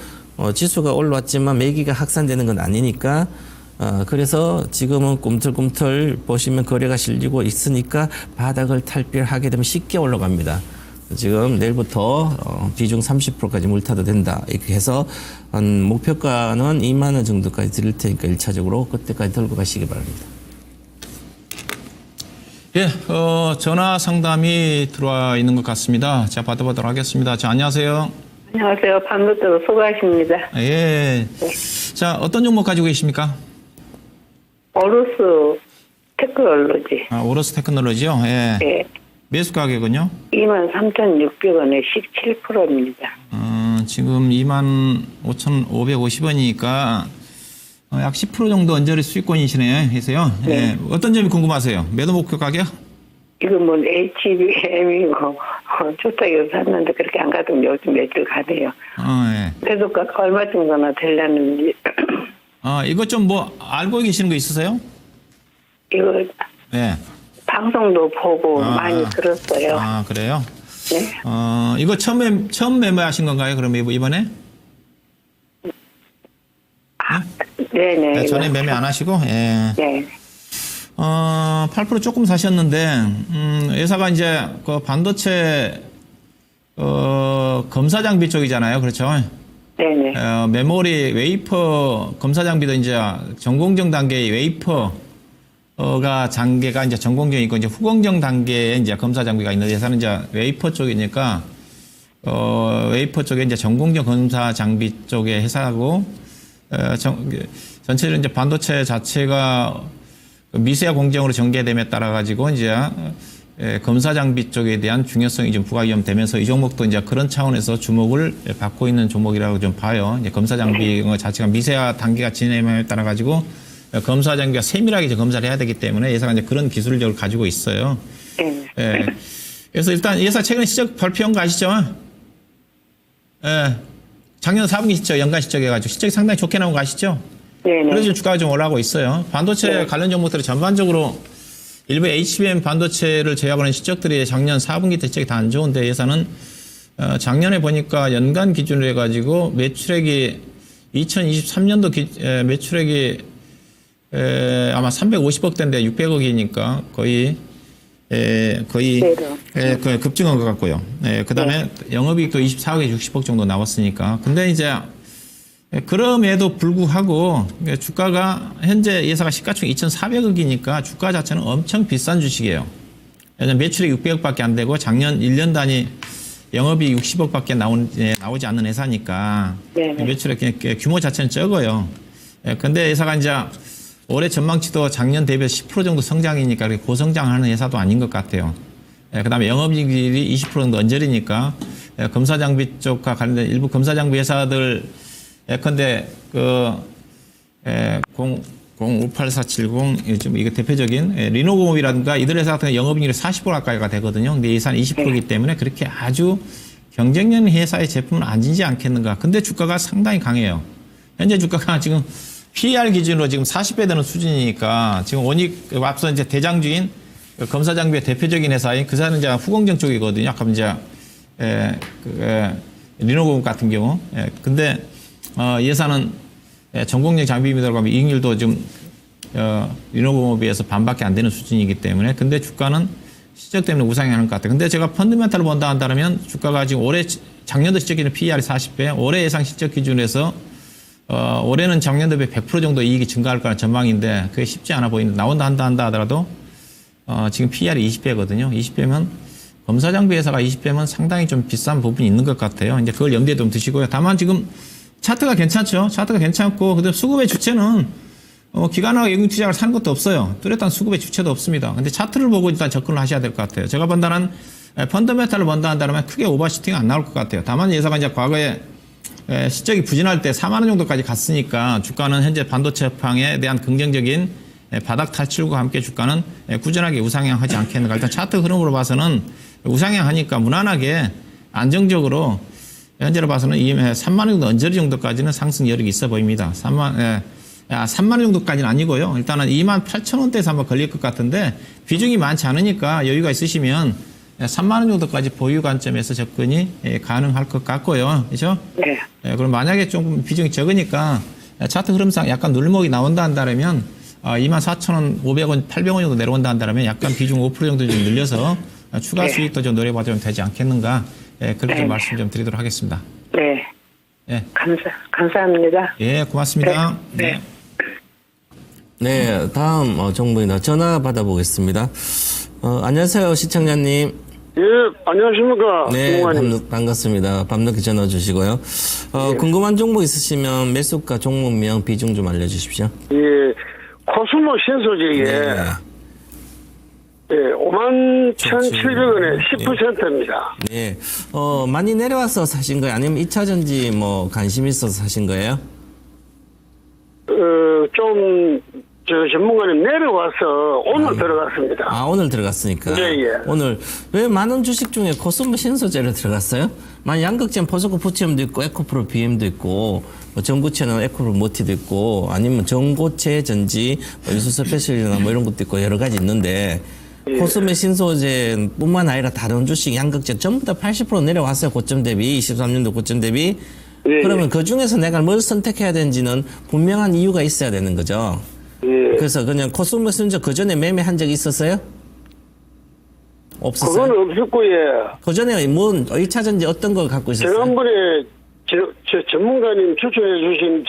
지수가 올라왔지만 매기가 확산되는 건 아니니까 그래서 지금은 꿈틀꿈틀 보시면 거래가 실리고 있으니까 바닥을 탈피하게 되면 쉽게 올라갑니다. 지금 내일부터 비중 30%까지 물타도 된다. 이렇게 해서 목표가는 2만 원 정도까지 드릴 테니까 1차적으로 그때까지 들고 가시기 바랍니다. 예, 전화 상담이 들어와 있는 것 같습니다. 제가 받아보도록 하겠습니다. 자, 안녕하세요. 안녕하세요. 밤늦도록 수고하십니다. 예. 네. 자, 어떤 종목 가지고 계십니까? 오로스 테크놀로지. 오로스 테크놀로지요? 예. 네. 매수 가격은요? 23,600원에 17%입니다. 지금 25,550원이니까 약 10% 정도 언저리 수익권이시네요. 해서요. 네. 예. 어떤 점이 궁금하세요? 매도 목표 가격? 이거 뭐 HBM이고 좋다고 샀는데 그렇게 안 가도 요즘 며칠 가네요. 예. 매도가 얼마 정도나 되려는지. 이거 좀 뭐 알고 계시는 거 있으세요? 이거 예. 방송도 보고 많이 들었어요. 그래요? 네. 이거 처음 매매하신 건가요? 그럼 이번에? 네네. 네, 전에 매매 안 하시고? 예. 네. 8% 조금 사셨는데, 회사가 이제 그 반도체, 검사 장비 쪽이잖아요. 그렇죠? 네네. 메모리, 웨이퍼, 검사 장비도 이제 전공정 단계의 웨이퍼, 가 단계가 이제 전공정이고 이제 후공정 단계에 이제 검사 장비가 있는데 회사는 이제 웨이퍼 쪽이니까 웨이퍼 쪽에 이제 전공정 검사 장비 쪽의 회사고 전체적으로 이제 반도체 자체가 미세화 공정으로 전개됨에 따라 가지고 이제 검사 장비 쪽에 대한 중요성이 좀 부각되면서 이 종목도 이제 그런 차원에서 주목을 받고 있는 종목이라고 좀 봐요. 이제 검사 장비 자체가 미세화 단계가 진행에 따라 가지고 검사 장비가 세밀하게 이제 검사를 해야 되기 때문에 회사가 이제 그런 기술력을 가지고 있어요. 네. 예. 그래서 일단 회사 최근에 실적 발표한 거 아시죠? 예. 작년 4분기 실적, 연간 실적 해가지고 실적이 상당히 좋게 나온 거 아시죠? 네네. 그래서 주가가 좀 올라가고 있어요. 반도체 네. 관련 종목들이 전반적으로 일부 HBM 반도체를 제약하는 실적들이 작년 4분기 때 실적이 다 안 좋은데 회사는 작년에 보니까 연간 기준으로 해가지고 매출액이 2023년도 매출액이 아마 350억대인데 600억이니까 거의 거의 급증한 것 같고요. 그다음에 영업이익도 24억에 60억 정도 나왔으니까. 근데 이제 그럼에도 불구하고 주가가 현재 예사가 시가총액 2,400억이니까 주가 자체는 엄청 비싼 주식이에요. 왜냐면 매출이 600억밖에 안 되고 작년 1년 단위 영업이 60억밖에 나오지 않는 회사니까 매출의 규모 자체는 적어요. 근데 회사가 이제 올해 전망치도 작년 대비 10% 정도 성장이니까 그렇게 고성장하는 회사도 아닌 것 같아요. 그다음에 영업이익이 20% 정도 언저리니까 검사장비 쪽과 관련된 일부 검사장비 회사들 예컨대 058470 요즘 이거 대표적인 리노공업이라든가 이들 회사 같은 영업이익이 40% 가까이가 되거든요. 근데 예산 20%이기 때문에 그렇게 아주 경쟁력 회사의 제품은 아니지 않겠는가. 근데 주가가 상당히 강해요. 현재 주가가 지금 PER 기준으로 지금 40배 되는 수준이니까 지금 원익 앞서 이제 대장주인 검사장비의 대표적인 회사인 그 회사는 이제 후공정 쪽이거든요. 아까 이제 리노공업 같은 경우. 근데 예산은 전공력 장비입니다. 그러면 이익률도 좀 리노공업에 비해서 반밖에 안 되는 수준이기 때문에 근데 주가는 실적 때문에 우상향하는 것 같아요. 근데 제가 펀드멘탈을 본다 한다면 주가가 지금 작년도 실적 기준 PER이 40배, 올해 예상 실적 기준에서 올해는 작년 대비 100% 정도 이익이 증가할 거라는 전망인데 그게 쉽지 않아 보이는데 나온다 한다 하더라도 지금 PER이 20배거든요. 20배면 검사장비 회사가 20배면 상당히 좀 비싼 부분이 있는 것 같아요. 이제 그걸 염두에 좀 두시고요. 다만 지금 차트가 괜찮죠. 차트가 괜찮고 그다음 수급의 주체는 기관하고 영유 투자를 사는 것도 없어요. 뚜렷한 수급의 주체도 없습니다. 근데 차트를 보고 일단 접근을 하셔야 될 것 같아요. 제가 본다는 펀더멘탈을 본다 한다면 크게 오버슈팅 안 나올 것 같아요. 다만 예사가 이제 과거에 실적이 부진할 때 4만 원 정도까지 갔으니까 주가는 현재 반도체 업황에 대한 긍정적인 바닥 탈출과 함께 주가는 꾸준하게 우상향하지 않겠는가. 일단 차트 흐름으로 봐서는 우상향하니까 무난하게 안정적으로 현재로 봐서는 3만 원 정도 언저리 정도까지는 상승 여력이 있어 보입니다. 3만 원 정도까지는 아니고요. 일단은 2만 8천 원대에서 한번 걸릴 것 같은데 비중이 많지 않으니까 여유가 있으시면 3만 원 정도까지 보유 관점에서 접근이 가능할 것 같고요. 그렇죠? 네. 그럼 만약에 좀 비중이 적으니까 차트 흐름상 약간 눌림목이 나온다 한다면 2만 4천 원, 500원, 800원 정도 내려온다 한다면 약간 비중 5% 정도 좀 늘려서 추가 수익도 좀 노려봐주면 되지 않겠는가. 그렇게 말씀 좀 드리도록 하겠습니다. 네. 예. 감사합니다. 예, 고맙습니다. 네. 네, 다음 정보입니다. 전화 받아보겠습니다. 안녕하세요, 시청자님. 예, 안녕하십니까. 네, 공무원님. 반갑습니다. 밤늦게 전화 주시고요. 궁금한 종목 있으시면 매수가, 종목명, 비중 좀 알려주십시오. 예, 코스모 신소재에 네. 예, 51,700원에 10%입니다. 네. 많이 내려와서 사신 거예요? 아니면 2차전지 뭐 관심 있어서 사신 거예요? 전문가님 내려와서 오늘 들어갔습니다. 아, 오늘 들어갔으니까. 예, 예. 오늘 왜 많은 주식 중에 코스모 신소재를 들어갔어요? 양극재는 포스코 푸치엠도 있고 에코프로 BM도 있고 뭐 전고체는 에코프로 모티도 있고 아니면 전고체 전지 유수 스페셜이나 뭐 이런 것도 있고 여러 가지 있는데 코스모 신소재뿐만 아니라 다른 주식 양극재 전부 다 80% 내려왔어요. 고점 대비 23년도 고점 대비. 예, 그러면 그 중에서 내가 뭘 선택해야 되는지는 분명한 이유가 있어야 되는 거죠. 예. 그래서 그냥 코스모 신소재 그 전에 매매한 적이 있었어요? 없었어요? 그건 없었고, 예. 그 전에 뭐 1차전지 어떤 걸 갖고 있었어요? 지난번에 저 전문가님 추천해 주신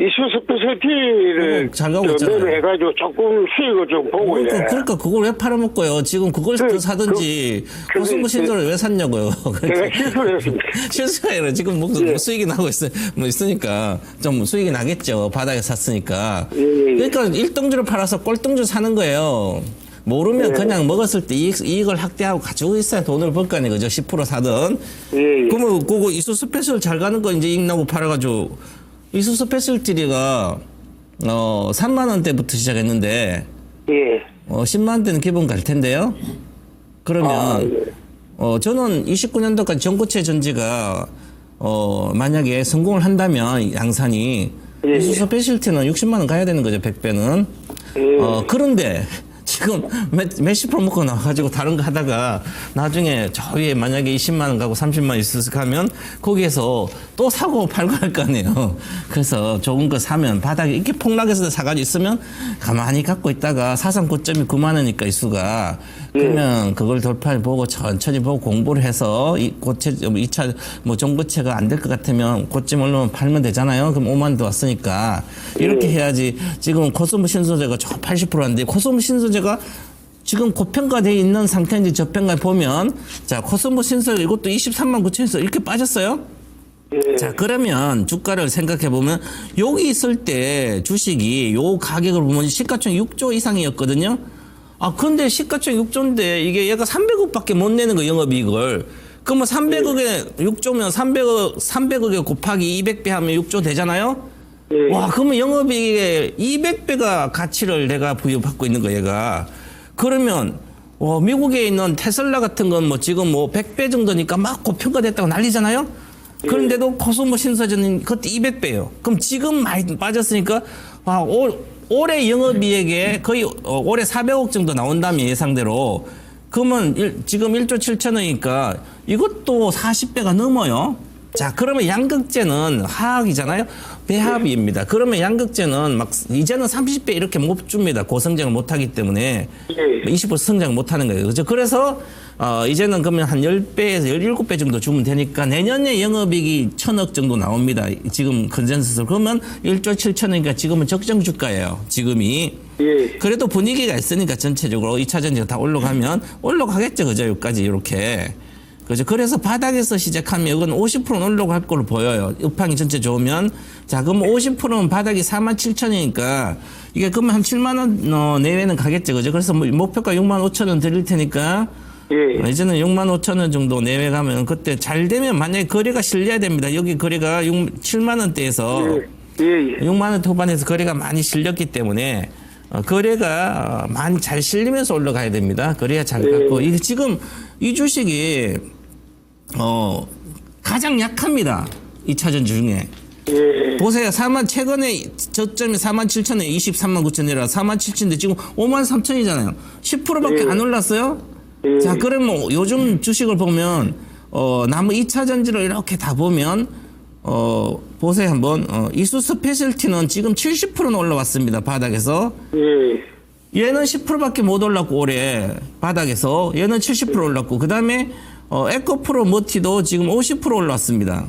이슈 스페셜티를 잘 가고 있잖아요. 매매해가지고 조금 수익을 좀 보고, 예. 그러니까 그걸 왜 팔아먹고요? 지금 그걸 더 사든지 코스모 신소를 왜 샀냐고요? 제가 실수를 했습니다. 실수가 아니라 지금 뭐 수익이 나고 있으니까 좀 수익이 나겠죠. 바닥에 샀으니까. 그러니까 1등주를 팔아서 꼴등주 사는 거예요. 모르면 그냥 먹었을 때 이익을 확대하고 가지고 있어야 돈을 벌 거 아니에요. 그죠? 10% 사든. 예. 그러면 그거 이수 스페셜 잘 가는 거 이제 이익 나고 팔아가지고 이수 스페셜티가 3만 원대부터 시작했는데 예. 10만 원대는 기본 갈 텐데요. 그러면 저는 29년도까지 전고체 전지가 만약에 성공을 한다면 양산이 이수 스페셜티는 60만 원 가야 되는 거죠. 100배는. 그런데 지금 몇십 프로 먹고 나와가지고 다른 거 하다가 나중에 저 위에 만약에 20만 원 가고 30만 원 있었을 하면 거기에서 또 사고 팔고 할 거 아니에요. 그래서 좋은 거 사면 바닥에 이렇게 폭락해서 사가지고 있으면 가만히 갖고 있다가 사상 고점이 9만 원이니까 이수가 그러면 그걸 돌파해 보고 천천히 보고 공부를 해서 이 고체 2차 뭐 종고체가 안 될 것 같으면 고점 올라오면 팔면 되잖아요. 그럼 5만 원 더 왔으니까 이렇게 해야지. 지금 코스모 신소재가 저 80%인데 코스모 신소재가 지금 고평가되어 있는 상태인지 저평가에 보면 자 코스모 신소재 이것도 23만 9천에서 이렇게 빠졌어요. 자 그러면 주가를 생각해 보면 여기 있을 때 주식이 요 가격을 보면 시가총 6조 이상이었거든요. 아 근데 시가총 6조인데 이게 얘가 300억밖에 못 내는 거 영업이익을. 그러면 300억에 6조면 300억에 곱하기 200배 하면 6조 되잖아요. 와 그러면 영업이익의 200배가 가치를 내가 부여받고 있는 거 얘가. 그러면 미국에 있는 테슬라 같은 건 뭐 지금 뭐 100배 정도니까 막 고평가됐다고 난리잖아요. 그런데도 코스모 신소재는 그때 200배예요. 그럼 지금 많이 빠졌으니까 올해 영업이익에 거의 올해 400억 정도 나온다면 예상대로 그러면 지금 1조 7천원이니까 이것도 40배가 넘어요. 자 그러면 양극재는 하악이잖아요. 배합입니다. 그러면 양극재는 막 이제는 30배 이렇게 못 줍니다. 고성장을 못하기 때문에 20% 성장을 못하는 거예요. 그렇죠? 그래서 이제는 그러면 한 10배에서 17배 정도 주면 되니까 내년에 영업이익이 1,000억 정도 나옵니다. 지금 컨센서스로. 그러면 1조 7천원이니까 지금은 적정 주가예요. 지금이. 그래도 분위기가 있으니까 전체적으로 2차 전지가 다 올라가면 올라가겠죠. 그죠? 여기까지 이렇게. 그죠? 그래서 바닥에서 시작하면 이건 50%는 올라갈 걸로 보여요. 업황이 전체 좋으면. 자, 그럼 50%는 바닥이 47,000원이니까 이게 그러면 한 7만 원 내외는 가겠죠. 그죠? 그래서 뭐 목표가 6만 5천 원 드릴 테니까 이제는 6만 5천 원 정도 내외 가면 그때 잘 되면 만약에 거래가 실려야 됩니다. 여기 거래가 7만 원대에서 6만 원 토반에서 거래가 많이 실렸기 때문에 거래가 많이 잘 실리면서 올라가야 됩니다. 거래가 잘 갔고 이게 지금 이 주식이 가장 약합니다. 2차 전지 중에. 보세요. 최근에 저점이 47,000원, 23만 9천이라 47,000인데 지금 5만 3천이잖아요. 10%밖에 안 올랐어요? 자, 그러면 요즘 주식을 보면, 나무 2차 전지를 이렇게 다 보면, 보세요, 한번. 이수 스페셜티는 지금 70%는 올라왔습니다. 바닥에서. 얘는 10%밖에 못 올랐고, 올해. 바닥에서. 얘는 70% 올랐고, 그 다음에, 에코프로 머티도 지금 50% 올랐습니다.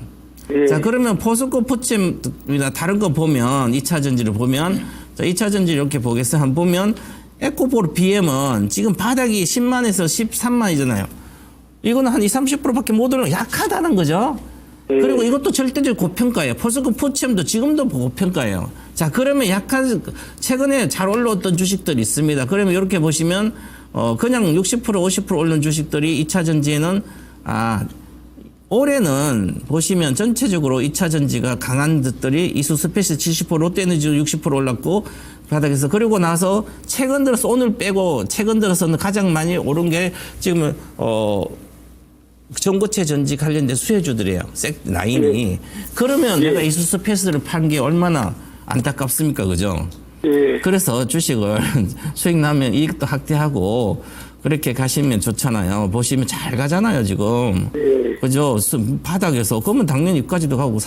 자, 그러면 포스코 포챔이나 다른 거 보면, 2차 전지를 보면, 자, 2차 전지 이렇게 보겠어요. 한번 보면, 에코포르 BM은 지금 바닥이 10만에서 13만이잖아요. 이거는 한 20, 30%밖에 못 올라 약하다는 거죠. 그리고 이것도 절대적으로 고평가예요. 포스코 포챔도 지금도 고평가예요. 자, 그러면 최근에 잘 올라왔던 주식들이 있습니다. 그러면 이렇게 보시면, 그냥 60%, 50% 오른 주식들이 2차 전지에는, 올해는 보시면 전체적으로 2차 전지가 강한 것들이 이수 스페셜 70%, 롯데에너지 60% 올랐고 바닥에서 그리고 나서 최근 들어서 오늘 빼고 최근 들어서는 가장 많이 오른 게 지금 전고체 전지 관련된 수혜주들이에요. 라인이. 그러면 내가 이수 스페셜을 판 게 얼마나 안타깝습니까, 그죠? 그래서 주식을 수익 나면 이익도 확대하고 그렇게 가시면 좋잖아요. 보시면 잘 가잖아요, 지금. 그죠? 바닥에서. 그러면 당연히 여기까지도 가고,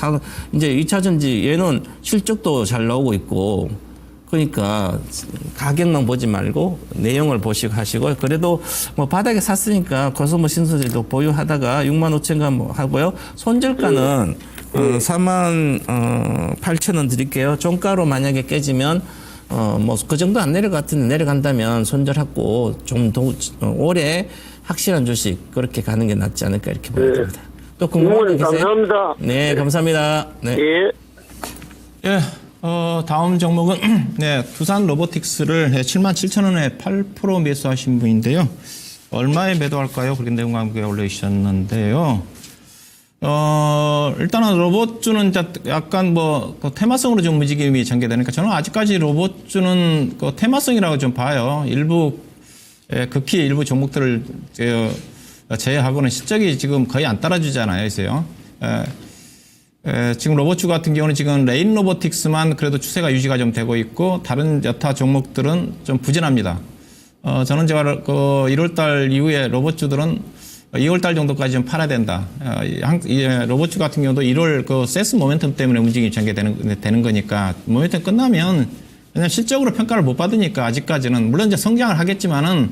이제 2차 전지 얘는 실적도 잘 나오고 있고, 그러니까 가격만 보지 말고 내용을 보시고 하시고, 그래도 뭐 바닥에 샀으니까 코스모 신소재도 보유하다가 6만 5천 원 하고요. 손절가는 4만 8천 원 드릴게요. 종가로 만약에 깨지면 뭐 그 정도 안 내려갈 같은데 내려간다면 손절하고 좀 더 오래 확실한 주식 그렇게 가는 게 낫지 않을까 이렇게 보여집니다. 또 궁금한 게 계세요? 감사합니다. 네, 감사합니다. 네. 예, 다음 종목은 네, 두산 로보틱스를 77,000원에 8% 매수하신 분인데요. 얼마에 매도할까요? 그렇게 내용과 함께 올려주셨는데요. 일단은 로봇주는 약간 그 테마성으로 좀 움직임이 전개되니까 저는 아직까지 로봇주는 그 테마성이라고 좀 봐요. 극히 일부 종목들을 제외하고는 실적이 지금 거의 안 따라주잖아요. 그래서요. 지금 로봇주 같은 경우는 지금 레인 로보틱스만 그래도 추세가 유지가 좀 되고 있고 다른 여타 종목들은 좀 부진합니다. 저는 제가 그 1월달 이후에 로봇주들은 2월달 정도까지 좀 팔아야 된다. 로봇주 같은 경우도 1월 그 세스 모멘텀 때문에 움직임이 전개되는 거니까 모멘텀 끝나면 그냥 실적으로 평가를 못 받으니까 아직까지는 물론 이제 성장을 하겠지만은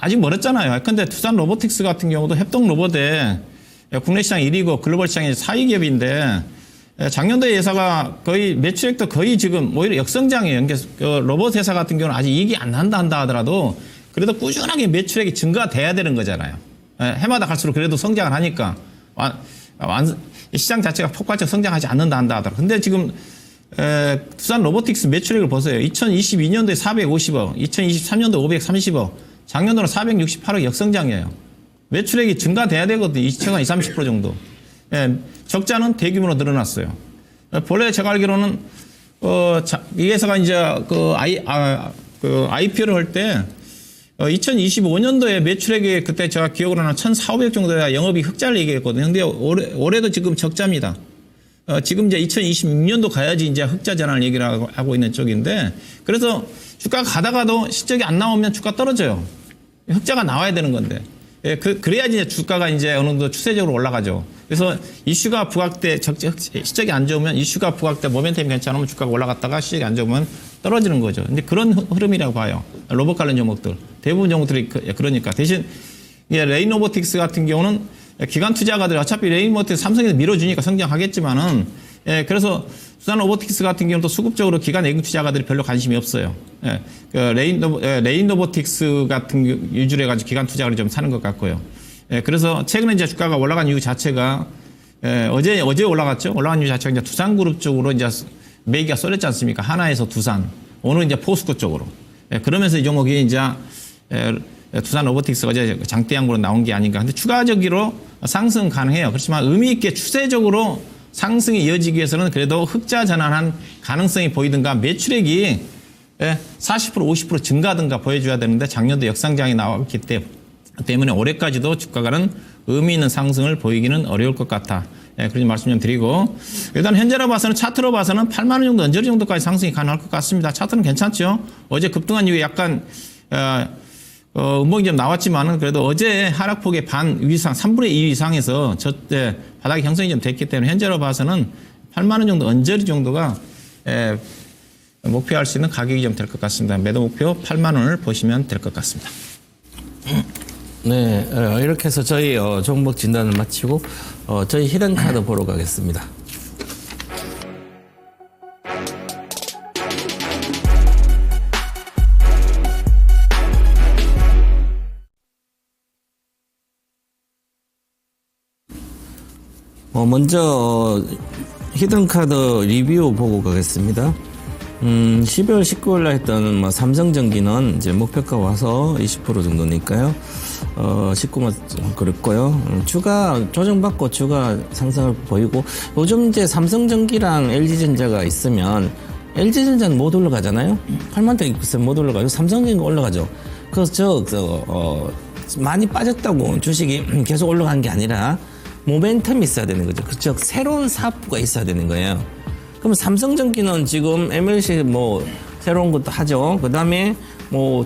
아직 멀었잖아요. 근데 두산 로보틱스 같은 경우도 협동 로봇에 국내 시장 1위고 글로벌 시장이 4위 기업인데 작년도에 회사가 거의 매출액도 거의 지금 오히려 역성장이에요. 그러니까 그 로봇 회사 같은 경우는 아직 이익이 안 난다 하더라도 그래도 꾸준하게 매출액이 증가돼야 되는 거잖아요. 해마다 갈수록 그래도 성장을 하니까 시장 자체가 폭발적 성장하지 않는다 한다 하더라도. 근데 지금 두산 로보틱스 매출액을 보세요. 2022년도에 450억, 2023년도 530억, 작년도는 468억 역성장이에요. 매출액이 증가돼야 되거든요. 2020년 20, 30% 정도. 적자는 대규모로 늘어났어요. 본래 제가 알기로는 이 회사가 이제 IPO를 할 때 2025년도에 매출액이 그때 제가 기억으로는 1,400억 정도야 영업이 흑자를 얘기했거든요. 근데 올해도 지금 적자입니다. 지금 이제 2026년도 가야지 이제 흑자 전환을 얘기를 하고 있는 쪽인데 그래서 주가가 가다가도 실적이 안 나오면 주가 떨어져요. 흑자가 나와야 되는 건데. 그래야지 이제 주가가 이제 어느 정도 추세적으로 올라가죠. 그래서 이슈가 부각돼 실적이 안 좋으면 이슈가 부각돼 모멘텀이 괜찮으면 주가가 올라갔다가 실적이 안 좋으면 떨어지는 거죠. 근데 그런 흐름이라고 봐요. 로봇 관련 종목들 대부분 종목들이 그러니까 대신 레인 로보틱스 같은 경우는 기관 투자가들 어차피 레인 로보틱스 삼성에서 밀어주니까 성장하겠지만은 그래서 두산 로보틱스 같은 경우는 또 수급적으로 기관 외국 투자가들이 별로 관심이 없어요. 레인 로보틱스 같은 위주로 해가지고 기관 투자가들이 좀 사는 것 같고요. 그래서 최근에 이제 주가가 올라간 이유 자체가 어제 올라갔죠. 올라간 이유 자체가 이제 두산그룹 쪽으로 이제 매기가 쏠렸지 않습니까? 하나에서 두산, 오늘 이제 포스코 쪽으로. 그러면서 이 종목이 이제 두산 로보틱스가 어제 장대양으로 나온 게 아닌가. 근데 추가적으로 상승 가능해요. 그렇지만 의미 있게 추세적으로 상승이 이어지기 위해서는 그래도 흑자 전환한 가능성이 보이든가 매출액이 40% 50% 증가하든가 보여줘야 되는데 작년도 역상장이 나왔기 때문에 올해까지도 주가가는 의미 있는 상승을 보이기는 어려울 것 같아. 그런 말씀 좀 드리고 일단 현재로 봐서는 차트로 봐서는 8만 원 정도 언저리 정도까지 상승이 가능할 것 같습니다. 차트는 괜찮죠. 어제 급등한 이후에 약간 음봉이 좀 나왔지만은 그래도 어제 하락폭의 반 이상, 3분의 2 이상에서 저때 바닥이 형성이 좀 됐기 때문에 현재로 봐서는 8만 원 정도 언저리 정도가 목표할 수 있는 가격이 좀 될 것 같습니다. 매도 목표 8만 원을 보시면 될 것 같습니다. 네, 이렇게 해서 저희 종목 진단을 마치고 저희 히든카드 보러 가겠습니다. 먼저 히든카드 리뷰 보고 가겠습니다. 12월 19일 날 했던 삼성전기는 이제 목표가 와서 20% 정도니까요. 19만 그랬고요. 주가 조정받고 주가 상승을 보이고 요즘 이제 삼성전기랑 LG전자가 있으면 LG전자는 못 올라가잖아요. 8만대 글쎄 못 올라가요. 삼성전기가 올라가죠. 그래서 많이 빠졌다고 주식이 계속 올라간 게 아니라 모멘텀이 있어야 되는 거죠. 즉 새로운 사업부가 있어야 되는 거예요. 그럼 삼성전기는 지금 MLC 새로운 것도 하죠. 그 다음에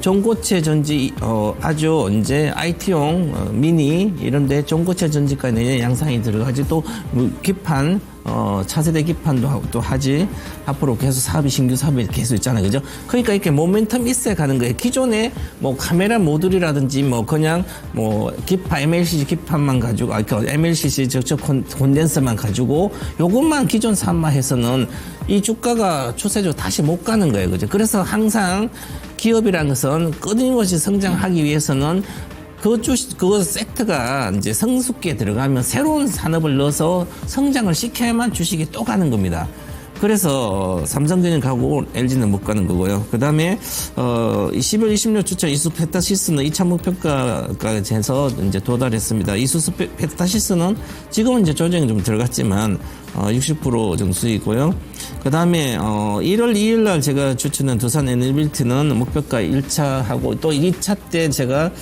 전고체 전지 아주 이제 IT용 미니 이런데 전고체 전지까지 내년 양상이 들어가지 또 기판 차세대 기판도 또 하지. 앞으로 계속 사업이 신규 사업이 계속 있잖아요. 그죠? 그러니까 이렇게 모멘텀 있어야 가는 거예요. 기존에 카메라 모듈이라든지 그냥 기판 MLCC 기판만 가지고 MLCC 저쪽 콘덴서만 가지고 요것만 기존 사업만 해서는 이 주가가 추세적으로 다시 못 가는 거예요. 그죠? 그래서 항상 기업이라는 것은 끊임없이 성장하기 위해서는 그 섹터가 이제 성숙기에 들어가면 새로운 산업을 넣어서 성장을 시켜야만 주식이 또 가는 겁니다. 그래서 삼성전자 가고 LG는 못 가는 거고요. 그 다음에 10월 26일 주차 이수 페타시스는 2차 목표가까지 해서 이제 도달했습니다. 이수스 페타시스는 지금은 이제 조정이 좀 들어갔지만 60% 정도 수익이고요. 그 다음에 1월 2일 날 제가 추천한 두산 에너빌트는 목표가 1차 하고 또 2차 때 제가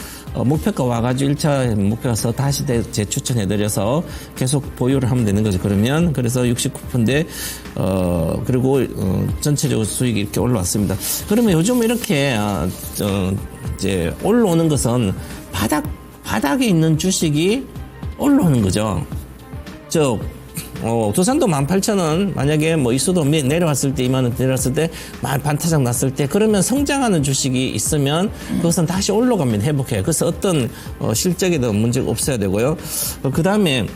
목표가 와가지고 1차 목표에서 다시 재추천해드려서 계속 보유를 하면 되는 거죠. 그러면 그래서 69%인데 그리고 전체적으로 수익이 이렇게 올라왔습니다. 그러면 요즘 이렇게 이제 올라오는 것은 바닥에 있는 주식이 올라오는 거죠. 두산도 18,000원 만약에 뭐 이수도 내려왔을 때 2만 원 내려왔을 때 반타작 났을 때 그러면 성장하는 주식이 있으면 그것은 다시 올라갑니다. 회복해요. 그래서 어떤 실적에도 문제가 없어야 되고요. 그 다음에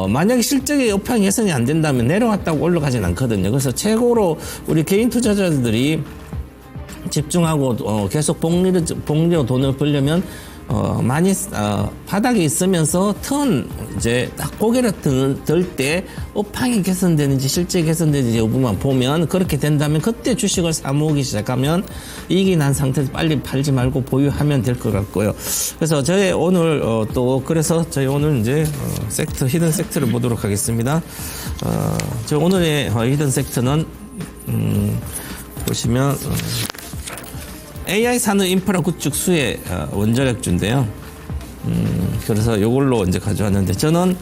만약에 실적의 업황 개선이 안 된다면 내려왔다고 올라가진 않거든요. 그래서 최고로 우리 개인 투자자들이 집중하고 계속 복리로 돈을 벌려면 많이 바닥에 있으면서 이제 딱 고개를 들 때 업황이 개선되는지 실적이 개선되는지 여부만 보면 그렇게 된다면 그때 주식을 사 모으기 시작하면 이익이 난 상태에서 빨리 팔지 말고 보유하면 될 것 같고요. 그래서 저희 오늘 그래서 저희 오늘 이제 히든 섹터를 보도록 하겠습니다. 저 오늘의 히든 섹터는 보시면 AI 산업 인프라 구축 수혜 원자력주인데요. 그래서 이걸로 이제 가져왔는데 저는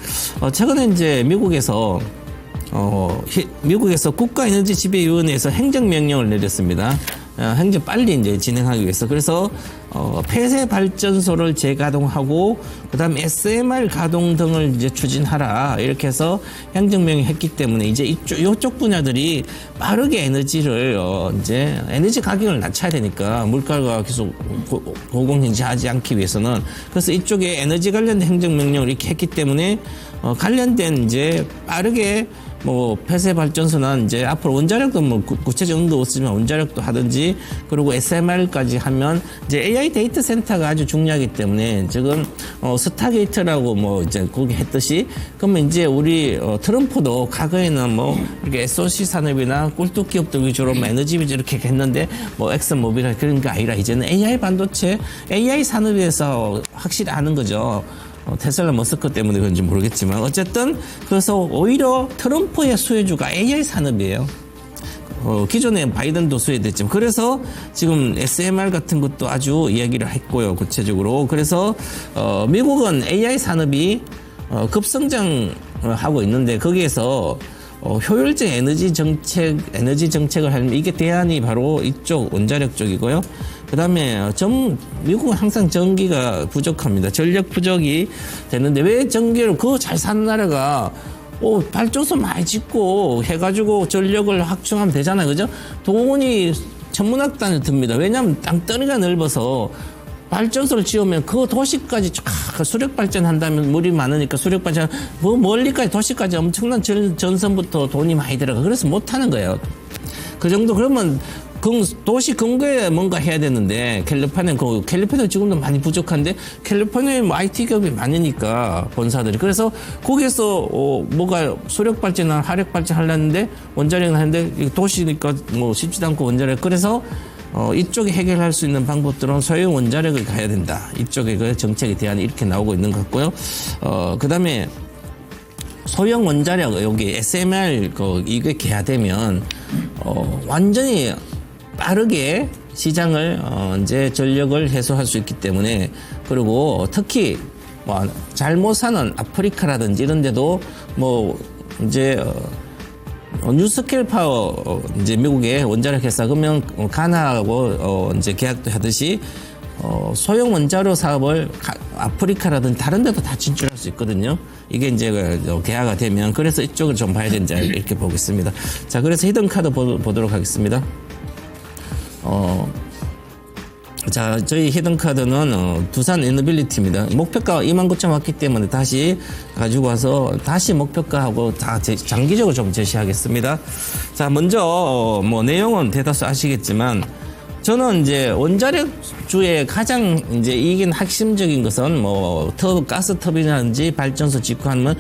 최근에 이제 미국에서 국가에너지지배위원회에서 행정명령을 내렸습니다. 행정 빨리 이제 진행하기 위해서. 그래서 폐쇄 발전소를 재가동하고 그다음에 SMR 가동 등을 이제 추진하라 이렇게 해서 행정명령 했기 때문에 이제 이쪽 분야들이 빠르게 에너지를 이제 에너지 가격을 낮춰야 되니까 물가가 계속 고공행진하지 않기 위해서는 그래서 이쪽에 에너지 관련된 행정명령을 이렇게 했기 때문에 관련된 이제 빠르게 뭐 폐쇄 발전소나 이제 앞으로 원자력도 뭐 구체적인 도 없지만 원자력도 하든지 그리고 SMR까지 하면 이제 AI 데이터 센터가 아주 중요하기 때문에 지금 스타게이트라고 뭐 이제 거기 했듯이 그러면 이제 우리 트럼프도 과거에는 뭐 이렇게 SOC 산업이나 꿀뚝 기업들 위주로 에너지 위주 이렇게 했는데 뭐 엑슨모빌이나 그런 게 아니라 이제는 AI 반도체, AI 산업에서 확실히 아는 거죠. 테슬라 머스크 때문에 그런지 모르겠지만 어쨌든 그래서 오히려 트럼프의 수혜주가 AI 산업이에요. 기존에 바이든도 수혜됐지만 그래서 지금 SMR 같은 것도 아주 이야기를 했고요. 구체적으로 그래서 미국은 AI 산업이 급성장하고 있는데 거기에서 효율적 에너지 정책을 하면 이게 대안이 바로 이쪽 원자력 쪽이고요. 그 다음에 미국은 항상 전기가 부족합니다. 전력 부족이 되는데 왜 전기를 그거 잘 사는 나라가 발전소 많이 짓고 해가지고 전력을 확충하면 되잖아요. 그죠? 돈이 천문학단에 듭니다. 왜냐하면 땅덩이가 넓어서 발전소를 지으면 그 도시까지 수력 발전한다면 물이 많으니까 수력 발전 멀리까지 도시까지 엄청난 전선부터 돈이 많이 들어가. 그래서 못하는 거예요. 그 정도 그러면 도시 근거에 뭔가 해야 되는데 캘리포니아 지금도 많이 부족한데 캘리포니아에 뭐 IT 기업이 많으니까 본사들이 그래서 거기에서 뭐가 수력 발전이나 화력 발전 하려는데 원자력을 하는데 도시니까 뭐 쉽지도 않고 원자력 그래서 이쪽에 해결할 수 있는 방법들은 소형 원자력을 가야 된다. 이쪽에 그 정책에 대한 이렇게 나오고 있는 것 같고요. 그 다음에 소형 원자력 여기 SMR 이게 개화되면 완전히 빠르게 시장을 이제 전력을 해소할 수 있기 때문에 그리고 특히 뭐 잘못 사는 아프리카라든지 이런 데도 뭐 이제 뉴스케일 파워 이제 미국의 원자력 회사 그러면 가나하고 이제 계약도 하듯이 소형 원자로 사업을 아프리카라든지 다른 데도 다 진출할 수 있거든요. 이게 이제 계약가 되면 그래서 이쪽을 좀 봐야 된다 이렇게 보겠습니다. 자, 그래서 히든 카드 보도록 하겠습니다. 자, 저희 히든 카드는 두산 에너빌리티입니다. 목표가 29,000 왔기 때문에 다시 가지고 와서 다시 목표가하고 다 장기적으로 좀 제시하겠습니다. 자, 먼저 뭐 내용은 대다수 아시겠지만 저는 이제 원자력주의 가장 이제 이긴 핵심적인 것은 뭐 가스 터빈이라든지 발전소 짓고 하면